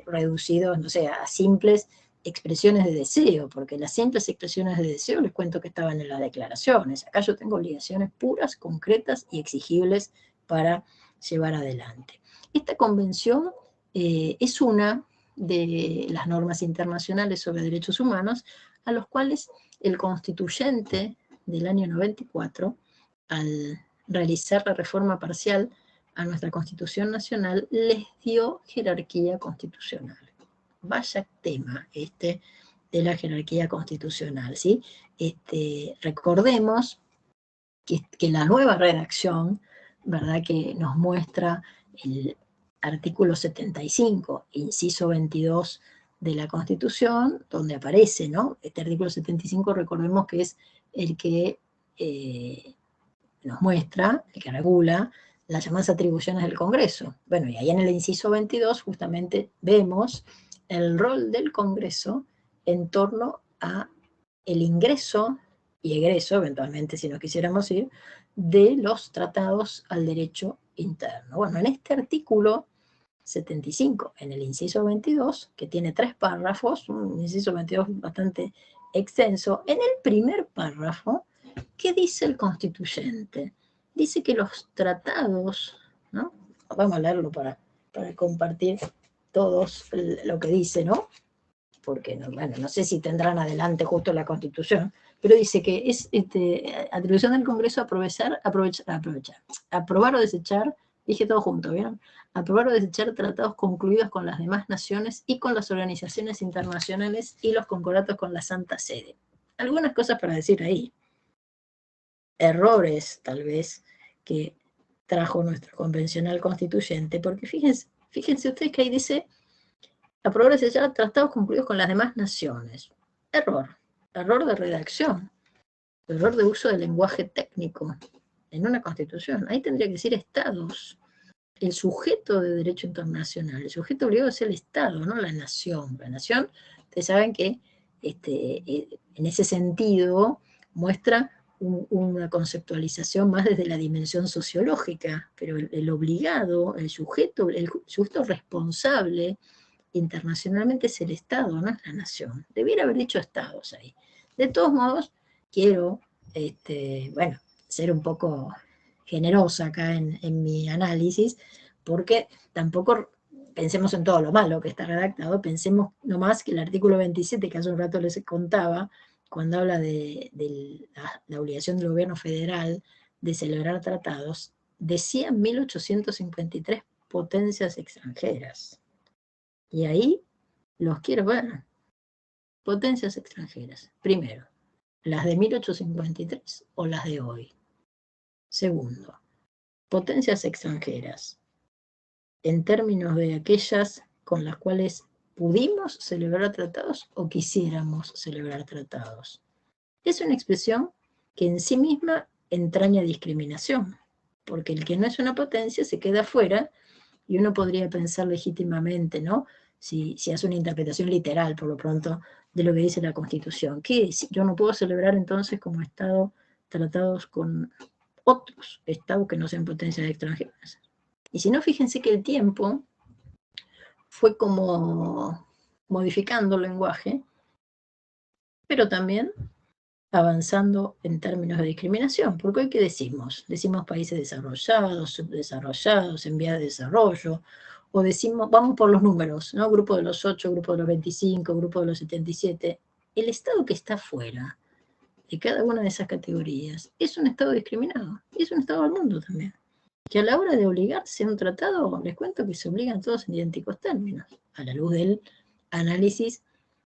reducidos, no sé, a simples expresiones de deseo, porque las simples expresiones de deseo les cuento que estaban en las declaraciones. Acá yo tengo obligaciones puras, concretas y exigibles para llevar adelante. Esta convención es una de las normas internacionales sobre derechos humanos a los cuales el constituyente del año 94, al realizar la reforma parcial a nuestra Constitución Nacional, les dio jerarquía constitucional. Vaya tema de la jerarquía constitucional, ¿sí? Recordemos que la nueva redacción, ¿verdad?, que nos muestra el artículo 75, inciso 22 de la Constitución, donde aparece, ¿no? Este artículo 75, recordemos que es el que nos muestra, el que regula las llamadas atribuciones del Congreso. Bueno, y ahí en el inciso 22 justamente vemos el rol del Congreso en torno a el ingreso y egreso, eventualmente si no quisiéramos ir, de los tratados al derecho interno. Bueno, en este artículo 75, en el inciso 22, que tiene 3 párrafos, un inciso 22 bastante extenso, en el primer párrafo, ¿qué dice el constituyente? Dice que los tratados, ¿no? Vamos a leerlo para compartir todos lo que dice, ¿no? Porque bueno, no sé si tendrán adelante justo la Constitución, pero dice que es atribución del Congreso aprobar o desechar, dije todo junto, ¿vieron? Aprobar o desechar tratados concluidos con las demás naciones y con las organizaciones internacionales y los concordatos con la Santa Sede. Algunas cosas para decir ahí. Errores, tal vez, que trajo nuestro convencional constituyente, porque fíjense ustedes que ahí dice aprobar o desechar tratados concluidos con las demás naciones. Error de redacción, error de uso del lenguaje técnico en una constitución. Ahí tendría que decir estados. El sujeto de derecho internacional, el sujeto obligado es el Estado, no la nación. La nación, ustedes saben que en ese sentido muestra una conceptualización más desde la dimensión sociológica, pero el obligado, el sujeto responsable internacionalmente es el Estado, no es la nación. Debiera haber dicho estados ahí. De todos modos, quiero, bueno, ser un poco generosa acá en mi análisis, porque tampoco pensemos en todo lo malo que está redactado, pensemos nomás que el artículo 27, que hace un rato les contaba, cuando habla de la obligación del gobierno federal de celebrar tratados, decía 1853 potencias extranjeras. Y ahí los quiero ver. Potencias extranjeras. Primero, las de 1853 o las de hoy. Segundo, potencias extranjeras en términos de aquellas con las cuales pudimos celebrar tratados o quisiéramos celebrar tratados. Es una expresión que en sí misma entraña discriminación, porque el que no es una potencia se queda fuera y uno podría pensar legítimamente, ¿no? Si hace una interpretación literal, por lo pronto, de lo que dice la Constitución. ¿Qué? Yo no puedo celebrar entonces como Estado tratados con otros estados que no sean potencias extranjeras. Y si no, fíjense que el tiempo fue como modificando el lenguaje, pero también avanzando en términos de discriminación, porque hoy ¿qué decimos? Decimos países desarrollados, subdesarrollados, en vías de desarrollo, o decimos, vamos por los números, ¿no? Grupo de los 8, grupo de los 25, grupo de los 77. El Estado que está fuera de cada una de esas categorías es un Estado discriminado, y es un Estado del mundo también, que a la hora de obligarse a un tratado, les cuento que se obligan todos en idénticos términos, a la luz del análisis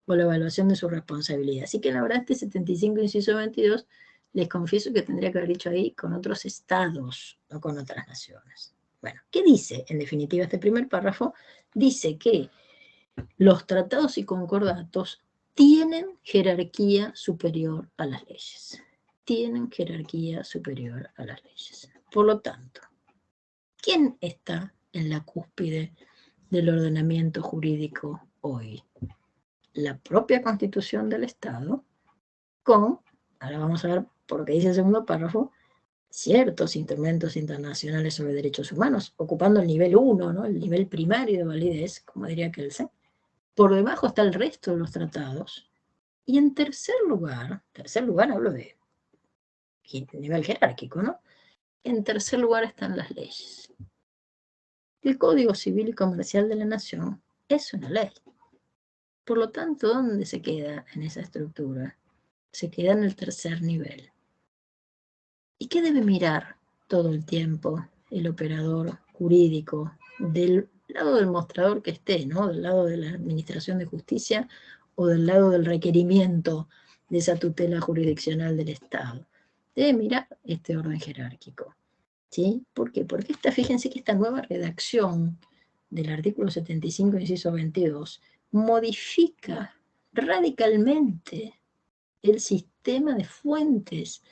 o la evaluación de su responsabilidad. Así que la verdad este 75 inciso 22, les confieso que tendría que haber dicho ahí con otros estados, no con otras naciones. Bueno, ¿qué dice en definitiva este primer párrafo? Dice que los tratados y concordatos tienen jerarquía superior a las leyes. Tienen jerarquía superior a las leyes. Por lo tanto, ¿quién está en la cúspide del ordenamiento jurídico hoy? La propia Constitución del Estado con, ahora vamos a ver por qué dice el segundo párrafo, ciertos instrumentos internacionales sobre derechos humanos, ocupando el nivel 1, ¿no? El nivel primario de validez, como diría Kelsen. Por debajo está el resto de los tratados. Y en tercer lugar hablo de nivel jerárquico, ¿no? En tercer lugar están las leyes. El Código Civil y Comercial de la Nación es una ley. Por lo tanto, ¿dónde se queda en esa estructura? Se queda en el tercer nivel. ¿Y qué debe mirar todo el tiempo el operador jurídico del lado del mostrador que esté, ¿no? Del lado de la administración de justicia o del lado del requerimiento de esa tutela jurisdiccional del Estado? Debe mirar este orden jerárquico, ¿sí? ¿Por qué? Porque fíjense que esta nueva redacción del artículo 75, inciso 22, modifica radicalmente el sistema de fuentes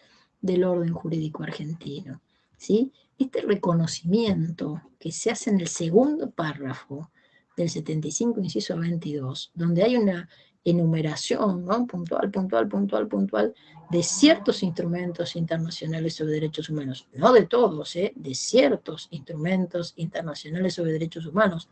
del orden jurídico argentino, ¿sí? Este reconocimiento que se hace en el segundo párrafo del 75, inciso 22, donde hay una enumeración, ¿no? puntual, de ciertos instrumentos internacionales sobre derechos humanos, no de todos, de ciertos instrumentos internacionales sobre derechos humanos.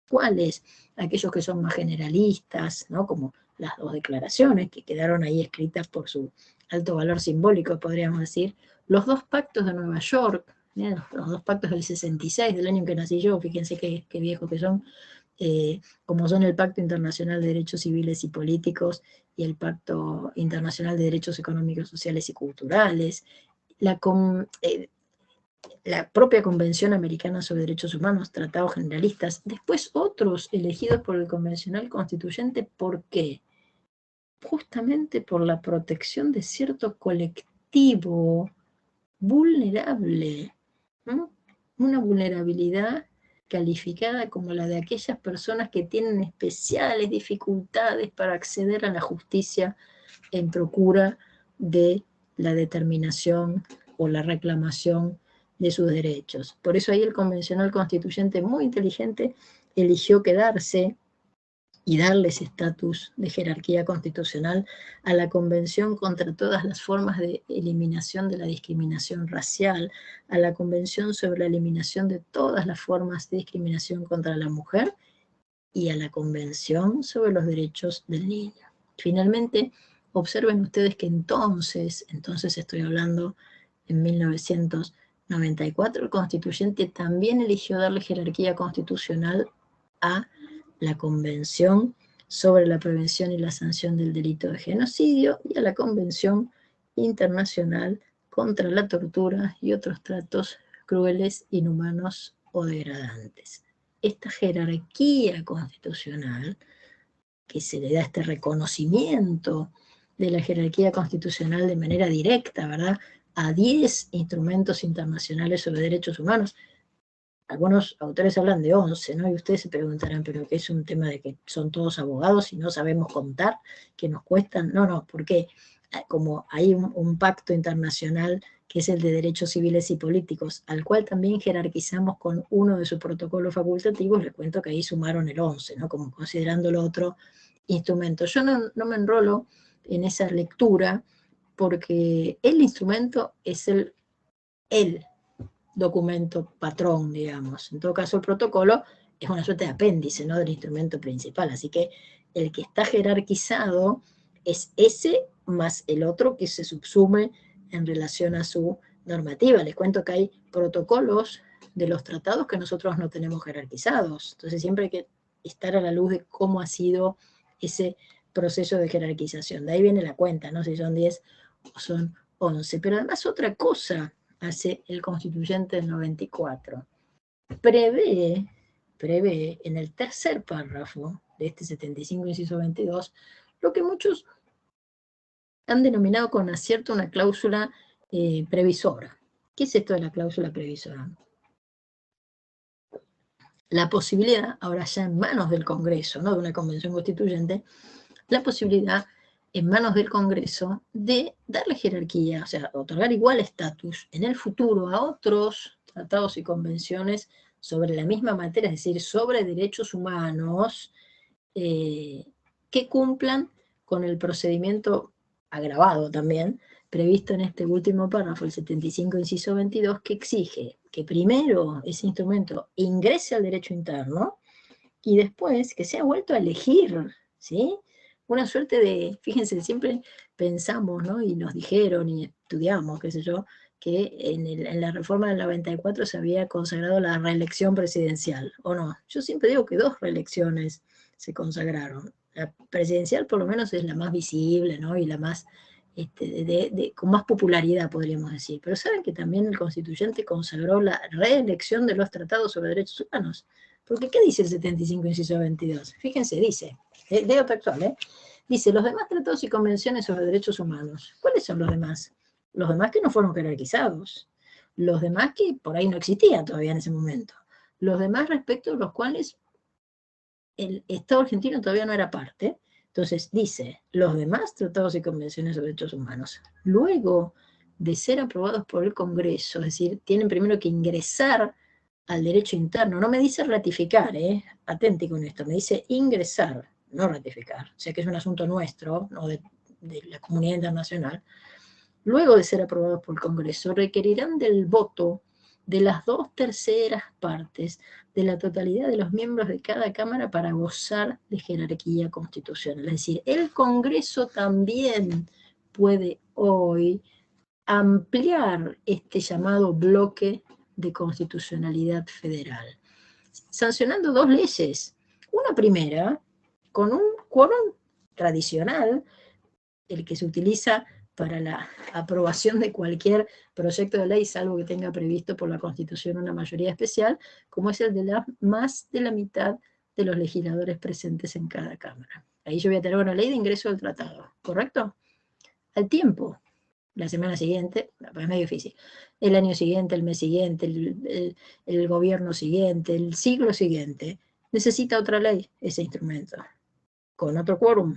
¿Cuáles? Aquellos que son más generalistas, ¿no? Como las dos declaraciones que quedaron ahí escritas por su alto valor simbólico, podríamos decir, los dos pactos de Nueva York, los dos pactos del 66, del año en que nací yo, fíjense qué viejos que son, como son el Pacto Internacional de Derechos Civiles y Políticos y el Pacto Internacional de Derechos Económicos, Sociales y Culturales, la propia Convención Americana sobre Derechos Humanos, tratados generalistas, después otros elegidos por el Convencional Constituyente. ¿Por qué? Justamente por la protección de cierto colectivo vulnerable, ¿no? Una vulnerabilidad calificada como la de aquellas personas que tienen especiales dificultades para acceder a la justicia en procura de la determinación o la reclamación de sus derechos. Por eso ahí el Convencional Constituyente, muy inteligente, eligió quedarse y darles estatus de jerarquía constitucional a la Convención contra todas las formas de eliminación de la discriminación racial, a la Convención sobre la eliminación de todas las formas de discriminación contra la mujer y a la Convención sobre los derechos del niño. Finalmente, observen ustedes que entonces estoy hablando en 1994, el constituyente también eligió darle jerarquía constitucional a la Convención sobre la Prevención y la Sanción del Delito de Genocidio y a la Convención Internacional contra la Tortura y otros tratos crueles, inhumanos o degradantes. Esta jerarquía constitucional, que se le da este reconocimiento de la jerarquía constitucional de manera directa, ¿verdad?, a 10 instrumentos internacionales sobre derechos humanos. Algunos autores hablan de 11, ¿no? Y ustedes se preguntarán, ¿pero qué es un tema de que son todos abogados y no sabemos contar, que nos cuestan? No, porque como hay un pacto internacional que es el de derechos civiles y políticos, al cual también jerarquizamos con uno de sus protocolos facultativos, les cuento que ahí sumaron el 11, ¿no?, como considerándolo otro instrumento. Yo no me enrolo en esa lectura porque el instrumento es el documento patrón, digamos. En todo caso, el protocolo es una suerte de apéndice, ¿no?, del instrumento principal. Así que el que está jerarquizado es ese más el otro que se subsume en relación a su normativa. Les cuento que hay protocolos de los tratados que nosotros no tenemos jerarquizados. Entonces siempre hay que estar a la luz de cómo ha sido ese proceso de jerarquización. De ahí viene la cuenta, no sé si son 10 o son 11. Pero además otra cosa hace el constituyente del 94. Prevé en el tercer párrafo de este 75, inciso 22, lo que muchos han denominado con acierto una cláusula previsora. ¿Qué es esto de la cláusula previsora? La posibilidad, ahora ya en manos del Congreso, no de una convención constituyente, la posibilidad en manos del Congreso de darle jerarquía, o sea, otorgar igual estatus en el futuro a otros tratados y convenciones sobre la misma materia, es decir, sobre derechos humanos, que cumplan con el procedimiento agravado también, previsto en este último párrafo, el 75, inciso 22, que exige que primero ese instrumento ingrese al derecho interno y después que sea vuelto a elegir, ¿sí? Una suerte de, fíjense, siempre pensamos, ¿no?, y nos dijeron y estudiamos, qué sé yo, que en la reforma del 94 se había consagrado la reelección presidencial, ¿o no? Yo siempre digo que 2 reelecciones se consagraron. La presidencial por lo menos es la más visible, ¿no?, y la más, con más popularidad, podríamos decir. Pero ¿saben que también el constituyente consagró la reelección de los tratados sobre derechos humanos? Porque ¿qué dice el 75, inciso 22? Fíjense, dice, leo textual, dice, los demás tratados y convenciones sobre derechos humanos. ¿Cuáles son los demás? Los demás que no fueron jerarquizados. Los demás que por ahí no existían todavía en ese momento. Los demás respecto a los cuales el Estado argentino todavía no era parte. Entonces dice, los demás tratados y convenciones sobre derechos humanos, luego de ser aprobados por el Congreso, es decir, tienen primero que ingresar al derecho interno, no me dice ratificar, atente con esto, me dice ingresar, no ratificar, o sea que es un asunto nuestro, no de la comunidad internacional. Luego de ser aprobados por el Congreso, requerirán del voto de las 2/3 partes de la totalidad de los miembros de cada Cámara para gozar de jerarquía constitucional. Es decir, el Congreso también puede hoy ampliar este llamado bloque de constitucionalidad federal, sancionando 2 leyes. Una primera, con un quórum tradicional, el que se utiliza para la aprobación de cualquier proyecto de ley, salvo que tenga previsto por la Constitución una mayoría especial, como es el de más de la mitad de los legisladores presentes en cada Cámara. Ahí yo voy a tener una ley de ingreso del tratado, ¿correcto? Al tiempo, la semana siguiente, es medio difícil, el año siguiente, el mes siguiente, el gobierno siguiente, el siglo siguiente, necesita otra ley, ese instrumento, con otro quórum,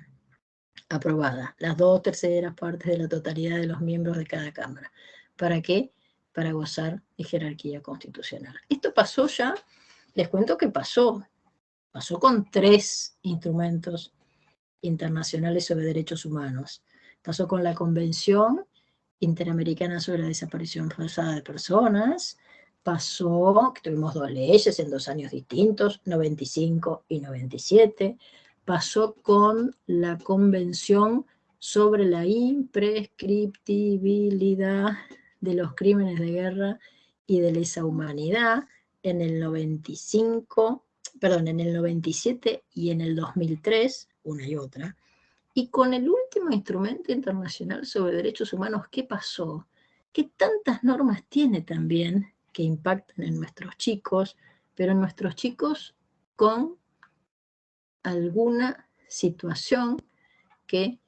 aprobada, las 2/3 partes de la totalidad de los miembros de cada Cámara. ¿Para qué? Para gozar de jerarquía constitucional. Esto pasó ya, les cuento que pasó con 3 instrumentos internacionales sobre derechos humanos. Pasó con la Convención Interamericana sobre la Desaparición Forzada de Personas, pasó, que tuvimos 2 leyes en 2 años distintos, 95 y 97, pasó con la Convención sobre la imprescriptibilidad de los crímenes de guerra y de lesa humanidad en el 95, en el 97 y en el 2003, una y otra, y con el último instrumento internacional sobre derechos humanos, ¿qué pasó? Que tantas normas tiene también que impactan en nuestros chicos, pero en nuestros chicos con alguna situación que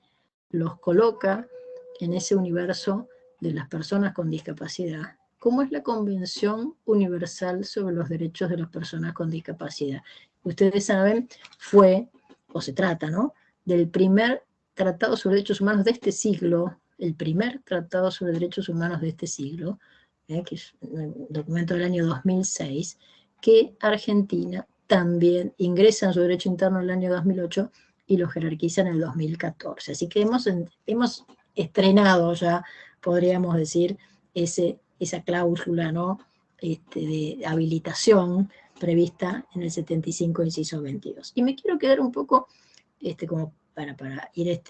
los coloca en ese universo de las personas con discapacidad, como es la Convención Universal sobre los Derechos de las Personas con Discapacidad. Ustedes saben, fue, o se trata, ¿no?, del primer tratado sobre derechos humanos de este siglo, el primer tratado sobre derechos humanos de este siglo, que es un documento del año 2006, que Argentina también ingresa en su derecho interno en el año 2008 y lo jerarquiza en el 2014. Así que hemos estrenado ya, podríamos decir, esa cláusula, ¿no?, de habilitación prevista en el 75, inciso 22. Y me quiero quedar un poco, como para ir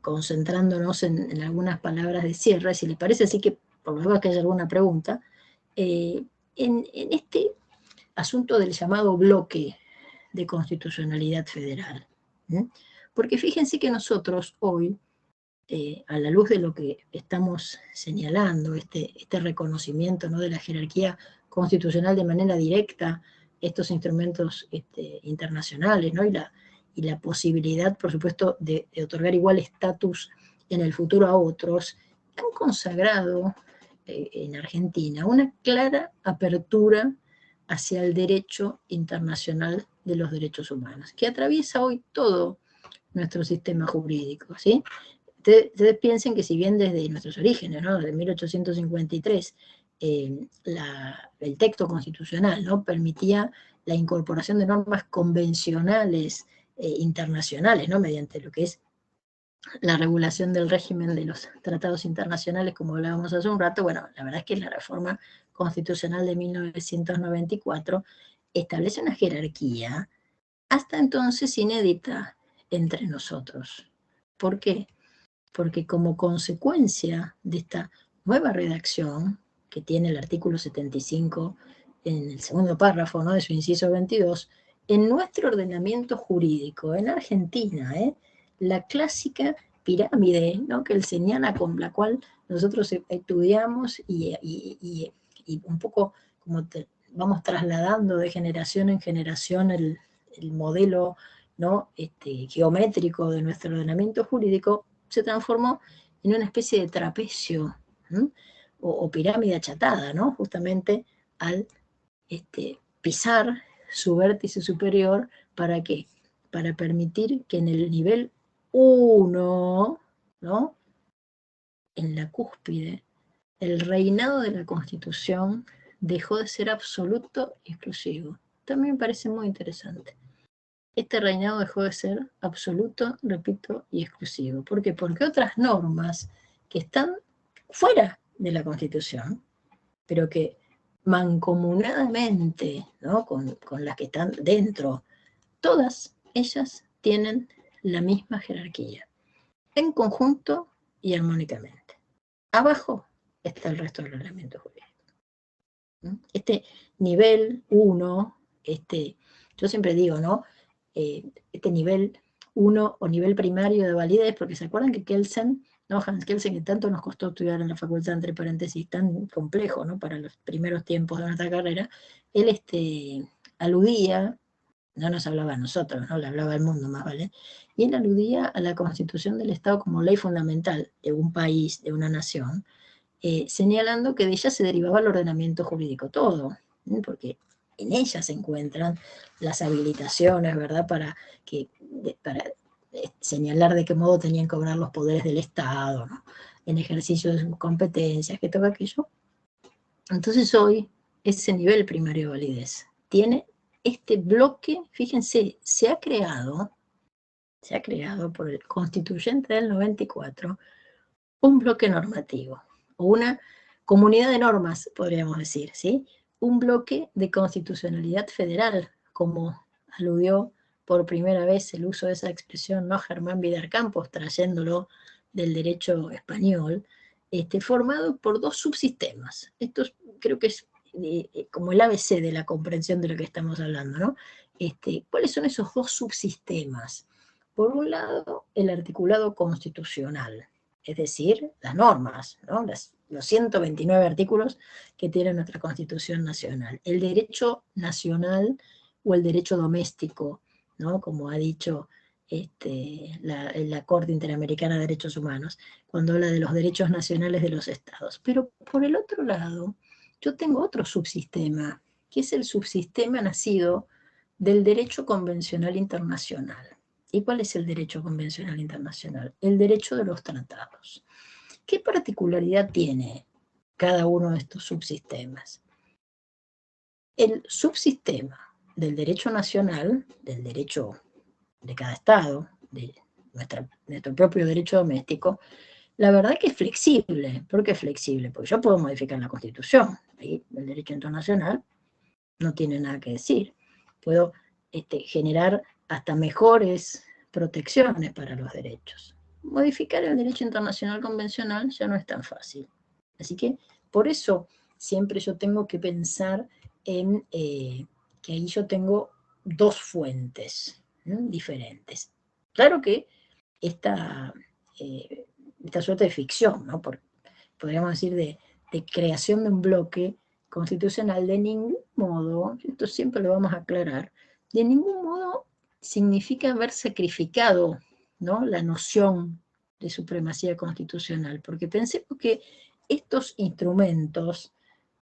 concentrándonos en algunas palabras de cierre, si les parece, así que por lo menos que haya alguna pregunta, en este asunto del llamado bloque de constitucionalidad federal. Porque fíjense que nosotros hoy, a la luz de lo que estamos señalando, este reconocimiento, ¿no?, de la jerarquía constitucional de manera directa, estos instrumentos internacionales, ¿no?, y la posibilidad, por supuesto, de otorgar igual estatus en el futuro a otros, han consagrado en Argentina una clara apertura hacia el derecho internacional de los derechos humanos, que atraviesa hoy todo nuestro sistema jurídico, ¿sí? Ustedes piensen que si bien desde nuestros orígenes, ¿no?, de 1853, el texto constitucional, ¿no?, permitía la incorporación de normas convencionales internacionales, ¿no?, mediante lo que es la regulación del régimen de los tratados internacionales, como hablábamos hace un rato. Bueno, la verdad es que la reforma constitucional de 1994 establece una jerarquía hasta entonces inédita entre nosotros. ¿Por qué? Porque como consecuencia de esta nueva redacción que tiene el artículo 75 en el segundo párrafo, ¿no?, de su inciso 22, en nuestro ordenamiento jurídico, en Argentina, la clásica pirámide, ¿no?, que él señala, con la cual nosotros estudiamos y un poco como vamos trasladando de generación en generación el modelo, ¿no?, geométrico de nuestro ordenamiento jurídico, se transformó en una especie de trapecio, o pirámide achatada, ¿no?, justamente al pisar su vértice superior. ¿Para qué? Para permitir que en el nivel 1, ¿no?, en la cúspide, el reinado de la Constitución dejó de ser absoluto y exclusivo. También me parece muy interesante. Este reinado dejó de ser absoluto, repito, y exclusivo. ¿Por qué? Porque otras normas que están fuera de la Constitución, pero que mancomunadamente, ¿no?, con las que están dentro, todas ellas tienen la misma jerarquía, en conjunto y armónicamente. Abajo está el resto del ordenamiento jurídico. Este nivel 1, yo siempre digo, ¿no?, este nivel 1 o nivel primario de validez, porque se acuerdan que Kelsen, ¿no?, Hans Kelsen, que tanto nos costó estudiar en la facultad, entre paréntesis, tan complejo, ¿no?, para los primeros tiempos de nuestra carrera, él aludía, no nos hablaba a nosotros, no le hablaba al mundo más, ¿vale? Y él aludía a la Constitución del Estado como ley fundamental de un país, de una nación, señalando que de ella se derivaba el ordenamiento jurídico todo, porque en ella se encuentran las habilitaciones, ¿verdad?, para señalar de qué modo tenían que obrar los poderes del Estado, ¿no?, en ejercicio de sus competencias, que todo aquello. Entonces hoy ese nivel primario de validez tiene este bloque, fíjense, se ha creado por el constituyente del 94 un bloque normativo, o una comunidad de normas, podríamos decir, ¿sí?, un bloque de constitucionalidad federal, como aludió por primera vez el uso de esa expresión, ¿no?, Germán Vidar Campos, trayéndolo del derecho español, formado por dos subsistemas. Esto creo que es como el ABC de la comprensión de lo que estamos hablando, ¿no? ¿Cuáles son esos dos subsistemas? Por un lado, el articulado constitucional, es decir, las normas, ¿no? Los 129 artículos que tiene nuestra Constitución Nacional. El derecho nacional o el derecho doméstico, ¿no? Como ha dicho la Corte Interamericana de Derechos Humanos, cuando habla de los derechos nacionales de los estados. Pero por el otro lado, yo tengo otro subsistema, que es el subsistema nacido del derecho convencional internacional. ¿Y cuál es el derecho convencional internacional? El derecho de los tratados. ¿Qué particularidad tiene cada uno de estos subsistemas? El subsistema del derecho nacional, del derecho de cada estado, de nuestro propio derecho doméstico, la verdad que es flexible. ¿Por qué es flexible? Porque yo puedo modificar la Constitución. Ahí el derecho internacional no tiene nada que decir. Puedo generar hasta mejores protecciones para los derechos. Modificar el derecho internacional convencional ya no es tan fácil. Así que por eso siempre yo tengo que pensar en que ahí yo tengo dos fuentes diferentes. Claro que esta suerte de ficción, ¿no? Podríamos decir de creación de un bloque constitucional, de ningún modo, esto siempre lo vamos a aclarar, de ningún modo significa haber sacrificado, ¿no?, la noción de supremacía constitucional, porque pensemos que estos instrumentos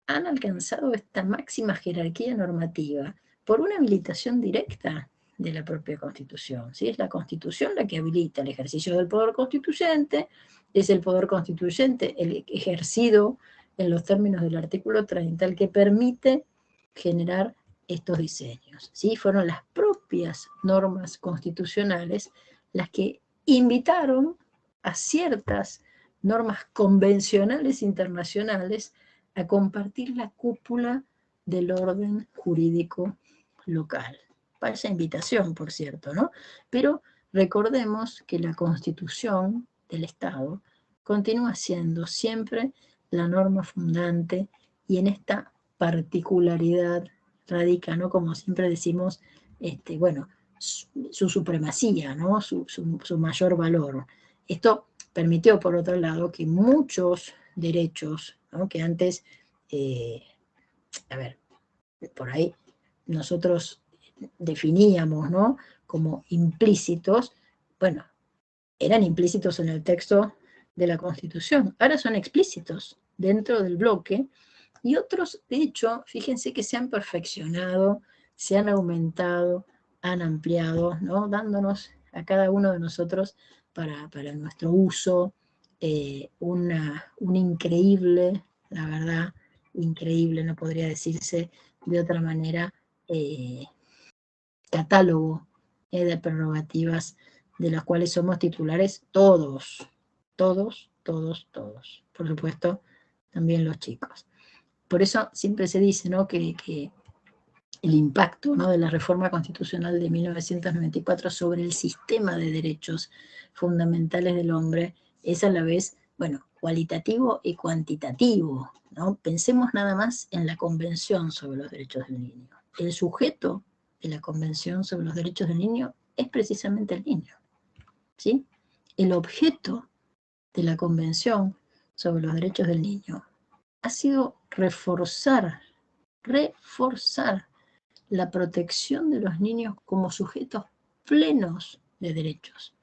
han alcanzado esta máxima jerarquía normativa por una habilitación directa de la propia Constitución, ¿sí? Es la Constitución la que habilita el ejercicio del poder constituyente, es el poder constituyente el ejercido en los términos del artículo 30, el que permite generar estos diseños, ¿sí? Fueron las propias normas constitucionales las que invitaron a ciertas normas convencionales internacionales a compartir la cúpula del orden jurídico local. Vaya invitación, por cierto, ¿no? Pero recordemos que la Constitución del Estado continúa siendo siempre la norma fundante, y en esta particularidad radica, ¿no?, como siempre decimos, bueno, su supremacía, ¿no?, su mayor valor. Esto permitió, por otro lado, que muchos derechos, ¿no?, que antes, por ahí nosotros definíamos, ¿no?, como implícitos, bueno, eran implícitos en el texto de la Constitución, ahora son explícitos dentro del bloque, y otros, de hecho, fíjense que se han perfeccionado, se han aumentado, han ampliado, ¿no?, dándonos a cada uno de nosotros para nuestro uso un increíble, la verdad, increíble, no podría decirse de otra manera, catálogo de prerrogativas de las cuales somos titulares todos. Por supuesto, también los chicos. Por eso siempre se dice, ¿no?, que el impacto, ¿no?, de la reforma constitucional de 1994 sobre el sistema de derechos fundamentales del hombre es a la vez, bueno, cualitativo y cuantitativo, ¿no? Pensemos nada más en la Convención sobre los Derechos del Niño. El sujeto de la Convención sobre los Derechos del Niño es precisamente el niño, ¿sí? El objeto de la Convención sobre los Derechos del Niño ha sido reforzar la protección de los niños como sujetos plenos de derechos.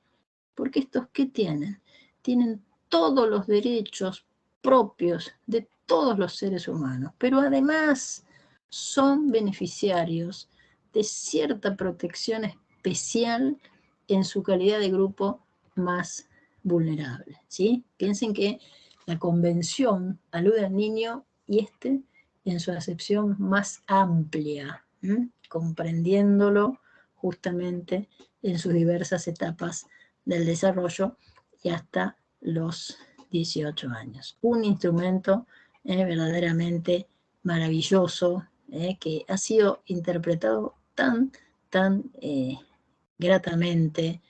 Porque estos, ¿qué tienen? Tienen todos los derechos propios de todos los seres humanos, pero además son beneficiarios de cierta protección especial en su calidad de grupo más vulnerable, ¿sí? Piensen que la Convención alude al niño y en su acepción más amplia, comprendiéndolo justamente en sus diversas etapas del desarrollo y hasta los 18 años. Un instrumento verdaderamente maravilloso que ha sido interpretado tan gratamente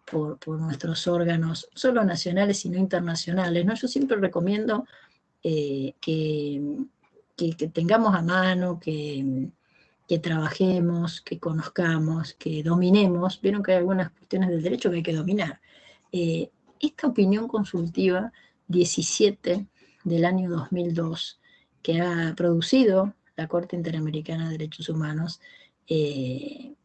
por nuestros órganos, solo nacionales sino internacionales, ¿no? Yo siempre recomiendo que tengamos a mano, que trabajemos, que conozcamos, que dominemos. Vieron que hay algunas cuestiones del derecho que hay que dominar. Esta opinión consultiva 17 del año 2002, que ha producido la Corte Interamericana de Derechos Humanos en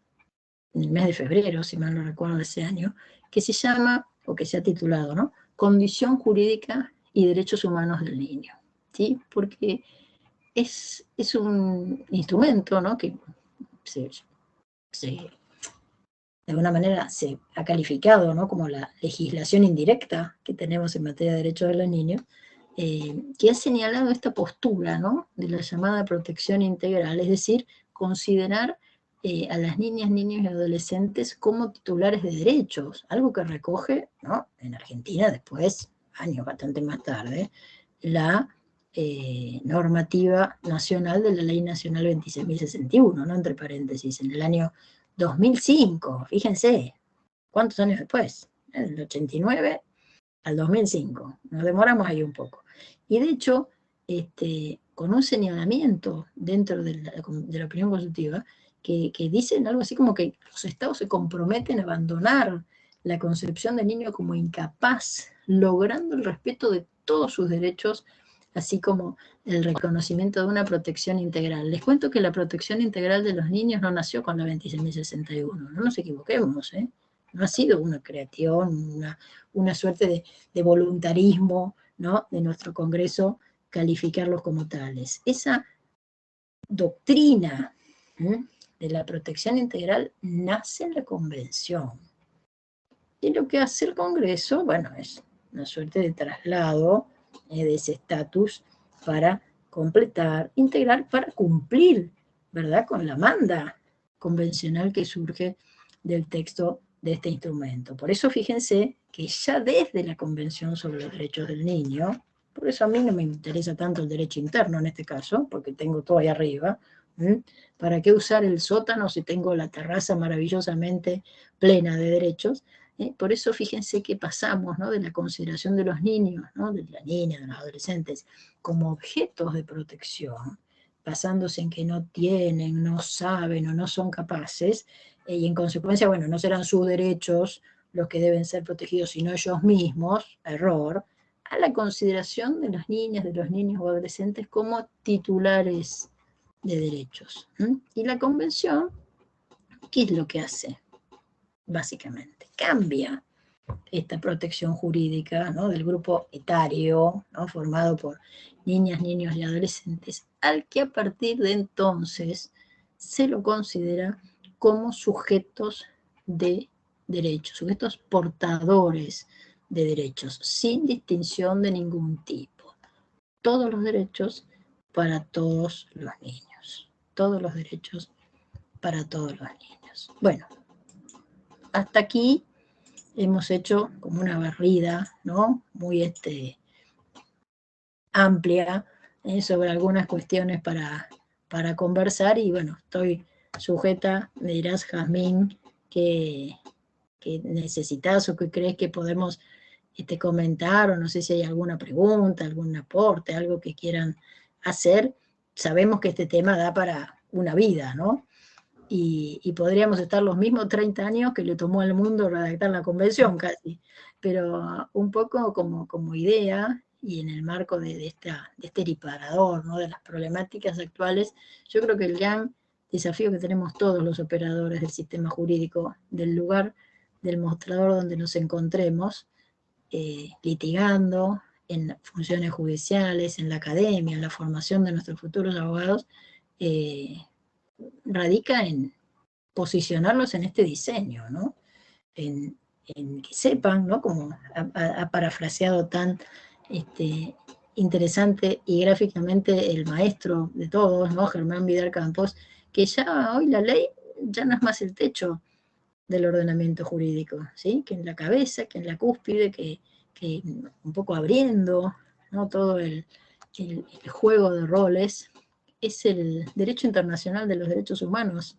el mes de febrero, si mal no recuerdo, de ese año, que se llama, o que se ha titulado, ¿no?, Condición Jurídica y Derechos Humanos del Niño, ¿sí? Porque es un instrumento, ¿no?, que de alguna manera se ha calificado, ¿no?, como la legislación indirecta que tenemos en materia de derechos de los niños, que ha señalado esta postura, ¿no?, de la llamada protección integral, es decir, considerar a las niñas, niños y adolescentes como titulares de derechos, algo que recoge, ¿no?, en Argentina después, años bastante más tarde, la normativa nacional de la Ley Nacional 26.061, ¿no?, entre paréntesis, en el año 2005, fíjense, ¿cuántos años después? Del 89 al 2005, nos demoramos ahí un poco. Y de hecho, con un señalamiento dentro de la opinión consultiva, que dicen algo así como que los estados se comprometen a abandonar la concepción del niño como incapaz, logrando el respeto de todos sus derechos, así como el reconocimiento de una protección integral. Les cuento que la protección integral de los niños no nació con la 26.061, no nos equivoquemos, ¿eh? No ha sido una creación, una suerte de voluntarismo, ¿no?, de nuestro Congreso calificarlos como tales. Esa doctrina de la protección integral nace en la Convención. Y lo que hace el Congreso, bueno, es una suerte de traslado de ese estatus para completar, integrar, para cumplir, ¿verdad?, con la manda convencional que surge del texto de este instrumento. Por eso fíjense que ya desde la Convención sobre los Derechos del Niño, por eso a mí no me interesa tanto el derecho interno en este caso, porque tengo todo ahí arriba, ¿para qué usar el sótano si tengo la terraza maravillosamente plena de derechos? Por eso fíjense que pasamos, ¿no?, de la consideración de los niños, ¿no?, de las niñas, de los adolescentes, como objetos de protección, basándose en que no tienen, no saben o no son capaces, y en consecuencia, bueno, no serán sus derechos los que deben ser protegidos, sino ellos mismos, error, a la consideración de las niñas, de los niños o adolescentes como titulares de derechos. Y la Convención, ¿qué es lo que hace? Básicamente, cambia esta protección jurídica, ¿no?, del grupo etario, ¿no?, formado por niñas, niños y adolescentes, al que a partir de entonces se lo considera como sujetos de derechos, sujetos portadores de derechos, sin distinción de ningún tipo. Todos los derechos para todos los niños. Todos los derechos para todos los niños. Bueno, hasta aquí hemos hecho como una barrida, ¿no?, muy amplia sobre algunas cuestiones para conversar, y bueno, estoy sujeta, me dirás, Jazmín, que necesitas o que crees que podemos comentar, o no sé si hay alguna pregunta, algún aporte, algo que quieran hacer. Sabemos que este tema da para una vida, ¿no? Y podríamos estar los mismos 30 años que le tomó al mundo redactar la Convención casi, pero un poco como idea, y en el marco de este disparador, ¿no?, de las problemáticas actuales, yo creo que el gran desafío que tenemos todos los operadores del sistema jurídico, del lugar del mostrador donde nos encontremos, litigando, en funciones judiciales, en la academia, en la formación de nuestros futuros abogados, radica en posicionarlos en este diseño, ¿no?, en que sepan, ¿no?, como ha parafraseado tan interesante y gráficamente el maestro de todos, ¿no?, Germán Vidal Campos, que ya hoy la ley ya no es más el techo del ordenamiento jurídico, ¿sí?, que en la cabeza, que en la cúspide, que un poco abriendo, ¿no?, todo el juego de roles, es el derecho internacional de los derechos humanos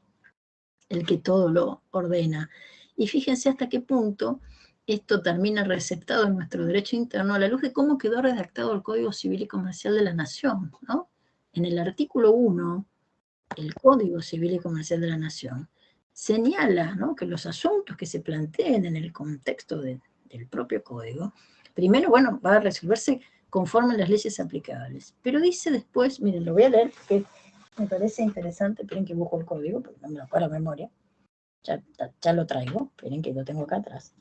el que todo lo ordena. Y fíjense hasta qué punto esto termina receptado en nuestro derecho interno a la luz de cómo quedó redactado el Código Civil y Comercial de la Nación, ¿no? en el artículo 1, el Código Civil y Comercial de la Nación señala, ¿no?, que los asuntos que se planteen en el contexto del propio código, primero, bueno, va a resolverse conforme a las leyes aplicables. Pero dice después, miren, lo voy a leer porque me parece interesante, esperen que busco el código, porque no me lo acuerdo a la memoria. Ya lo traigo, esperen que lo tengo acá atrás.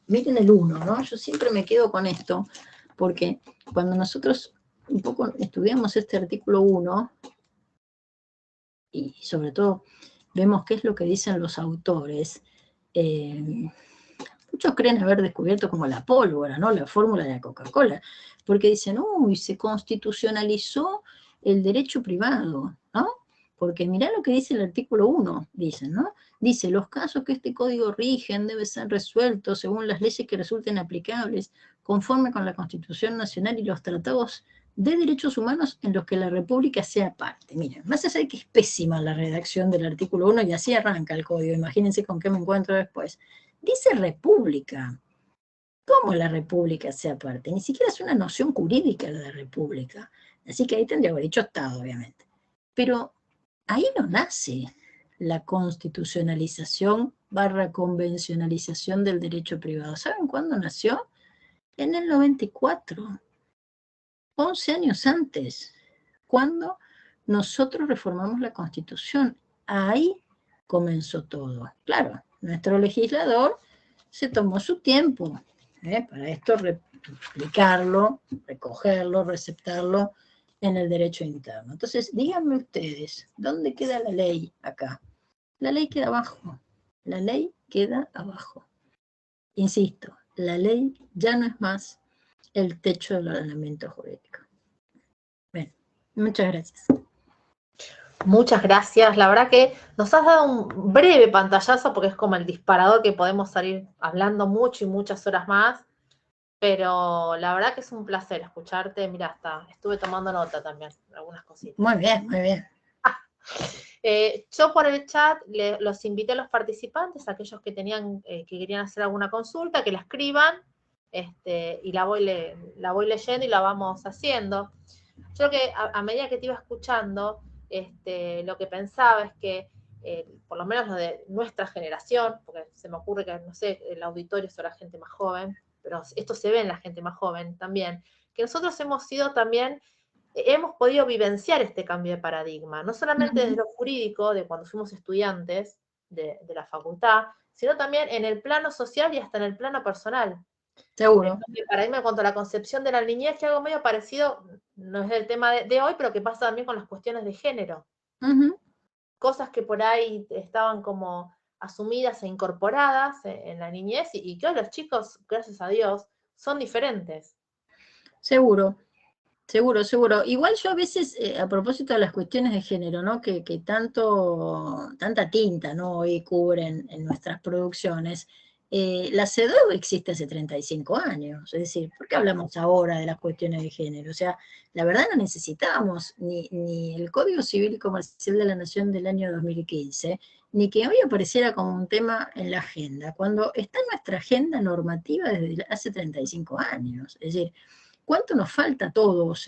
Miren el 1, ¿no? Yo siempre me quedo con esto, porque cuando nosotros un poco estudiamos este artículo 1, y sobre todo vemos qué es lo que dicen los autores, muchos creen haber descubierto como la pólvora, ¿no?, la fórmula de la Coca-Cola, porque dicen, uy, se constitucionalizó el derecho privado, ¿no? Porque mirá lo que dice el artículo 1, dicen, ¿no? Dice, los casos que este código rigen deben ser resueltos según las leyes que resulten aplicables, conforme con la Constitución Nacional y los tratados de derechos humanos en los que la República sea parte. Miren, más allá de que es pésima la redacción del artículo 1, y así arranca el código, imagínense con qué me encuentro después. Dice república. ¿Cómo la república sea parte? Ni siquiera es una noción jurídica la de república. Así que ahí tendría que haber dicho Estado, obviamente. Pero ahí no nace la constitucionalización / convencionalización del derecho privado. ¿Saben cuándo nació? En el 94. 11 años antes, cuando nosotros reformamos la Constitución. Ahí comenzó todo. Claro, nuestro legislador se tomó su tiempo para esto explicarlo, recogerlo, receptarlo en el derecho interno. Entonces, díganme ustedes, ¿dónde queda la ley acá? La ley queda abajo. La ley queda abajo. Insisto, la ley ya no es más el techo del ordenamiento jurídico. Bien, muchas gracias. Muchas gracias. La verdad que nos has dado un breve pantallazo porque es como el disparador que podemos salir hablando mucho y muchas horas más, pero la verdad que es un placer escucharte. Mira, hasta estuve tomando nota también, algunas cositas. Muy bien, muy bien. Yo por el chat los invité a los participantes, aquellos que querían hacer alguna consulta, que la escriban, y la voy leyendo y la vamos haciendo. Yo que a medida que te iba escuchando, lo que pensaba es que, por lo menos lo de nuestra generación, porque se me ocurre que, no sé, el auditorio es la gente más joven, pero esto se ve en la gente más joven también, que nosotros hemos podido vivenciar este cambio de paradigma, no solamente desde lo jurídico, de cuando fuimos estudiantes de la facultad, sino también en el plano social y hasta en el plano personal. Seguro. El paradigma en cuanto a la concepción de la niñez, que algo medio parecido, no es el tema de hoy, pero que pasa también con las cuestiones de género. Cosas que por ahí estaban como asumidas e incorporadas en la niñez y que hoy los chicos, gracias a Dios, son diferentes. Seguro. Seguro, seguro. Igual yo a veces, a propósito de las cuestiones de género, ¿no?, que tanta tinta, ¿no?, hoy cubren en nuestras producciones, la CEDAW existe hace 35 años, es decir, ¿por qué hablamos ahora de las cuestiones de género? O sea, la verdad no necesitábamos ni el Código Civil y Comercial de la Nación del año 2015, ni que hoy apareciera como un tema en la agenda, cuando está en nuestra agenda normativa desde hace 35 años, es decir, ¿cuánto nos falta a todos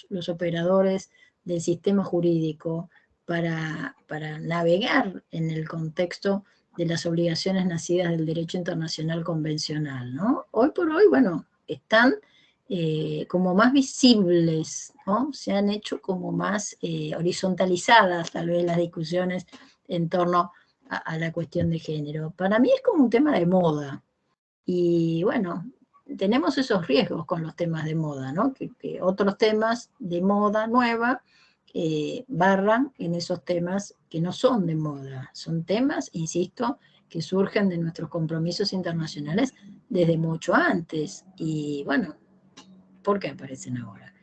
los operadores del sistema jurídico para navegar en el contexto de las obligaciones nacidas del derecho internacional convencional, ¿no? Hoy por hoy, bueno, están como más visibles, ¿no? Se han hecho como más horizontalizadas tal vez las discusiones en torno a la cuestión de género. Para mí es como un tema de moda. Y bueno, tenemos esos riesgos con los temas de moda, ¿no? Que otros temas de moda nueva barran en esos temas que no son de moda. Son temas, insisto, que surgen de nuestros compromisos internacionales desde mucho antes. Y bueno, ¿por qué aparecen ahora?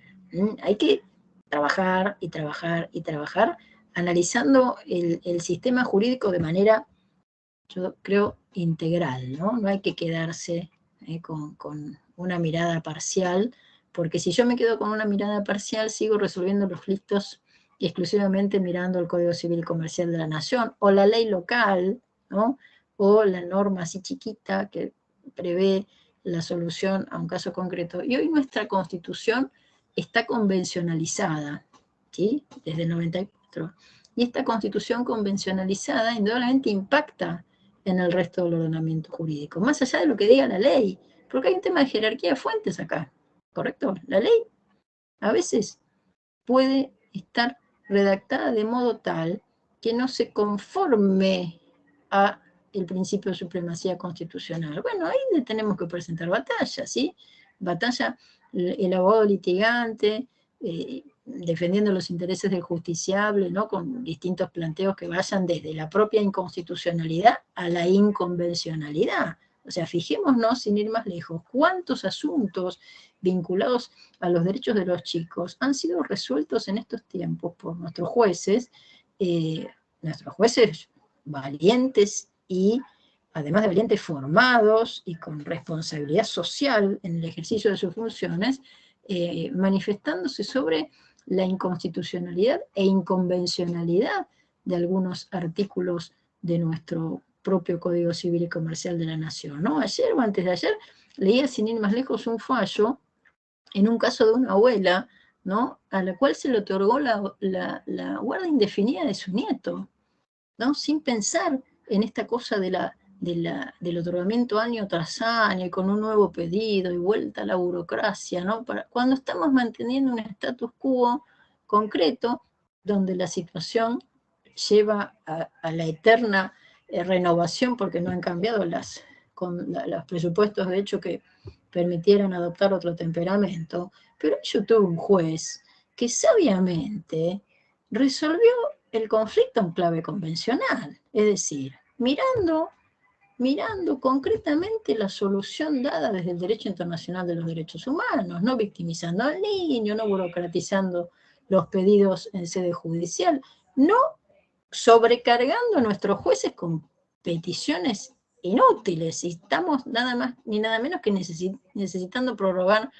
Hay que trabajar y trabajar y trabajar analizando el sistema jurídico de manera, yo creo, integral, ¿no? No hay que quedarse con una mirada parcial, porque si yo me quedo con una mirada parcial, sigo resolviendo los conflictos exclusivamente mirando el Código Civil y Comercial de la Nación, o la ley local, ¿no?, o la norma así chiquita que prevé la solución a un caso concreto. Y hoy nuestra Constitución está convencionalizada, ¿sí? Desde el 94. Y esta constitución convencionalizada indudablemente impacta en el resto del ordenamiento jurídico, más allá de lo que diga la ley, porque hay un tema de jerarquía de fuentes acá, ¿correcto? La ley a veces puede estar redactada de modo tal que no se conforme a el principio de supremacía constitucional. Bueno, ahí le tenemos que presentar batalla, ¿sí? Batalla, el abogado litigante, defendiendo los intereses del justiciable, ¿no? Con distintos planteos que vayan desde la propia inconstitucionalidad a la inconvencionalidad. O sea, fijémonos, sin ir más lejos, cuántos asuntos vinculados a los derechos de los chicos han sido resueltos en estos tiempos por nuestros jueces valientes y, además de valientes, formados y con responsabilidad social en el ejercicio de sus funciones, manifestándose sobre la inconstitucionalidad e inconvencionalidad de algunos artículos de nuestro propio Código Civil y Comercial de la Nación, ¿no? Ayer o antes de ayer leía, sin ir más lejos, un fallo en un caso de una abuela, ¿no? A la cual se le otorgó la guarda indefinida de su nieto, ¿no? Sin pensar en esta cosa del otorgamiento año tras año y con un nuevo pedido y vuelta a la burocracia, ¿no? Cuando estamos manteniendo un status quo concreto donde la situación lleva a la eterna renovación, porque no han cambiado los presupuestos, de hecho, que permitieran adoptar otro temperamento, pero yo tuve un juez que sabiamente resolvió el conflicto en clave convencional, es decir, mirando concretamente la solución dada desde el derecho internacional de los derechos humanos, no victimizando al niño, no burocratizando los pedidos en sede judicial, no sobrecargando a nuestros jueces con peticiones inútiles, y estamos nada más ni nada menos que necesitando prorrogar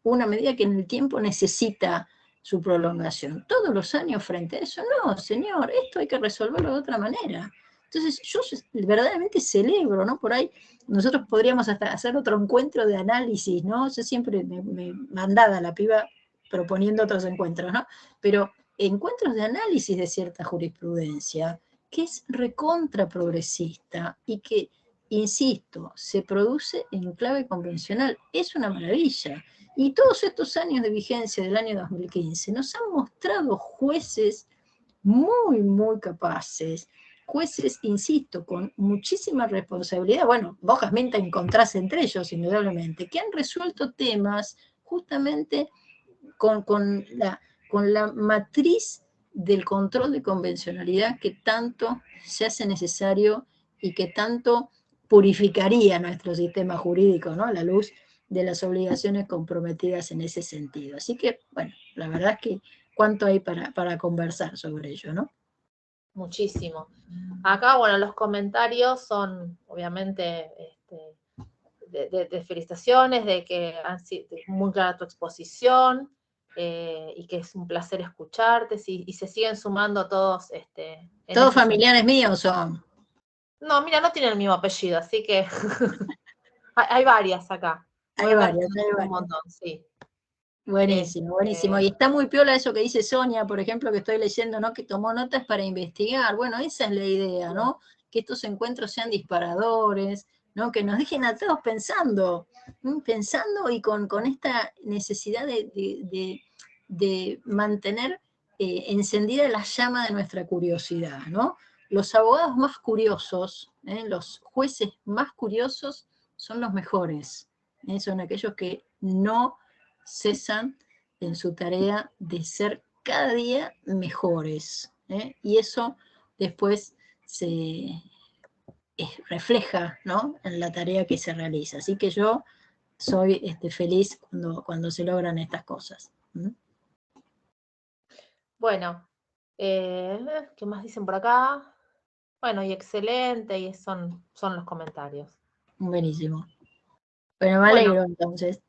una medida que en el tiempo necesita su prolongación. Todos los años frente a eso, no, señor, esto hay que resolverlo de otra manera. Entonces, yo verdaderamente celebro, ¿no? Por ahí nosotros podríamos hasta hacer otro encuentro de análisis, ¿no? Yo siempre me mandaba la piba proponiendo otros encuentros, ¿no? Pero encuentros de análisis de cierta jurisprudencia que es recontra progresista y que, insisto, se produce en clave convencional. Es una maravilla. Y todos estos años de vigencia del año 2015 nos han mostrado jueces muy, muy capaces, jueces, insisto, con muchísima responsabilidad. Bueno, vos, Jazmín, te encontrás entre ellos, indudablemente, que han resuelto temas justamente con la matriz del control de convencionalidad que tanto se hace necesario y que tanto purificaría nuestro sistema jurídico, ¿no? A la luz de las obligaciones comprometidas en ese sentido. Así que, bueno, la verdad es que cuánto hay para conversar sobre ello, ¿no? Muchísimo. Acá, bueno, los comentarios son, obviamente, de felicitaciones, de que han sido muy clara tu exposición, y que es un placer escucharte, y se siguen sumando todos. Todos familiares míos son. No, mira, no tienen el mismo apellido, así que hay varias acá. Hay varias. Un montón, sí. Buenísimo, buenísimo. Y está muy piola eso que dice Sonia, por ejemplo, que estoy leyendo, ¿no? Que tomó notas para investigar. Bueno, esa es la idea, ¿no? Que estos encuentros sean disparadores, ¿no? Que nos dejen a todos pensando y con esta necesidad de mantener encendida la llama de nuestra curiosidad, ¿no? Los abogados más curiosos, los jueces más curiosos son los mejores, son aquellos que no cesan en su tarea de ser cada día mejores, y eso después se refleja, ¿no? En la tarea que se realiza. Así que yo soy feliz cuando se logran estas cosas. Bueno, ¿qué más dicen por acá? Bueno, y excelente, y son los comentarios. Buenísimo. Bueno, me alegro entonces.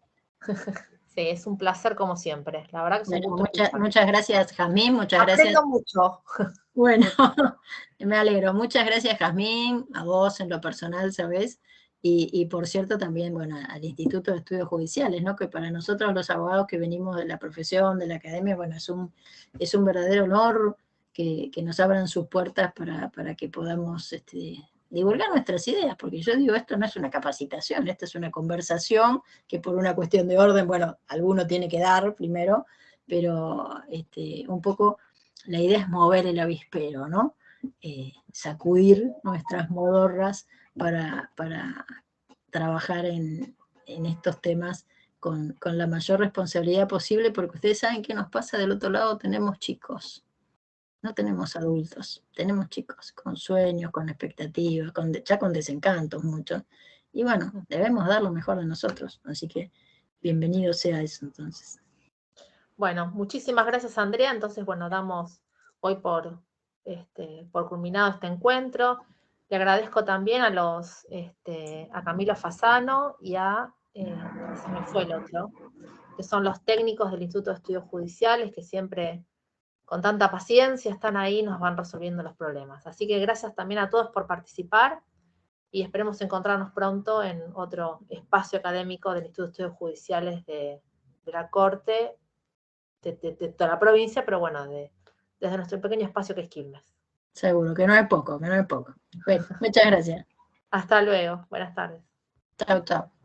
Sí, es un placer como siempre. La verdad que es un gusto. Muchas gracias, Jazmín. Muchas gracias. Aprendo mucho. Bueno, me alegro. Muchas gracias, Jazmín, a vos en lo personal, ¿sabes? Y por cierto también, bueno, al Instituto de Estudios Judiciales, ¿no? Que para nosotros los abogados que venimos de la profesión, de la academia, bueno, es un verdadero honor que nos abran sus puertas para que podamos divulgar nuestras ideas, porque yo digo, esto no es una capacitación, esto es una conversación que por una cuestión de orden, bueno, alguno tiene que dar primero, pero un poco la idea es mover el avispero, ¿no? Sacudir nuestras modorras para trabajar en estos temas con la mayor responsabilidad posible, porque ustedes saben qué nos pasa del otro lado, tenemos chicos, no tenemos adultos, tenemos chicos con sueños, con expectativas, ya con desencantos muchos, y bueno, debemos dar lo mejor de nosotros, así que bienvenido sea eso entonces. Bueno, muchísimas gracias, Andrea. Entonces, bueno, damos hoy por culminado este encuentro. Le agradezco también a Camilo Fasano y se me fue el otro, que son los técnicos del Instituto de Estudios Judiciales, que siempre con tanta paciencia están ahí y nos van resolviendo los problemas. Así que gracias también a todos por participar y esperemos encontrarnos pronto en otro espacio académico del Instituto de Estudios Judiciales de la Corte, de toda la provincia, pero bueno, desde nuestro pequeño espacio que es Quilmes. Seguro, que no es poco, que no es poco. Bueno, muchas gracias. Hasta luego, buenas tardes. Chao, chao.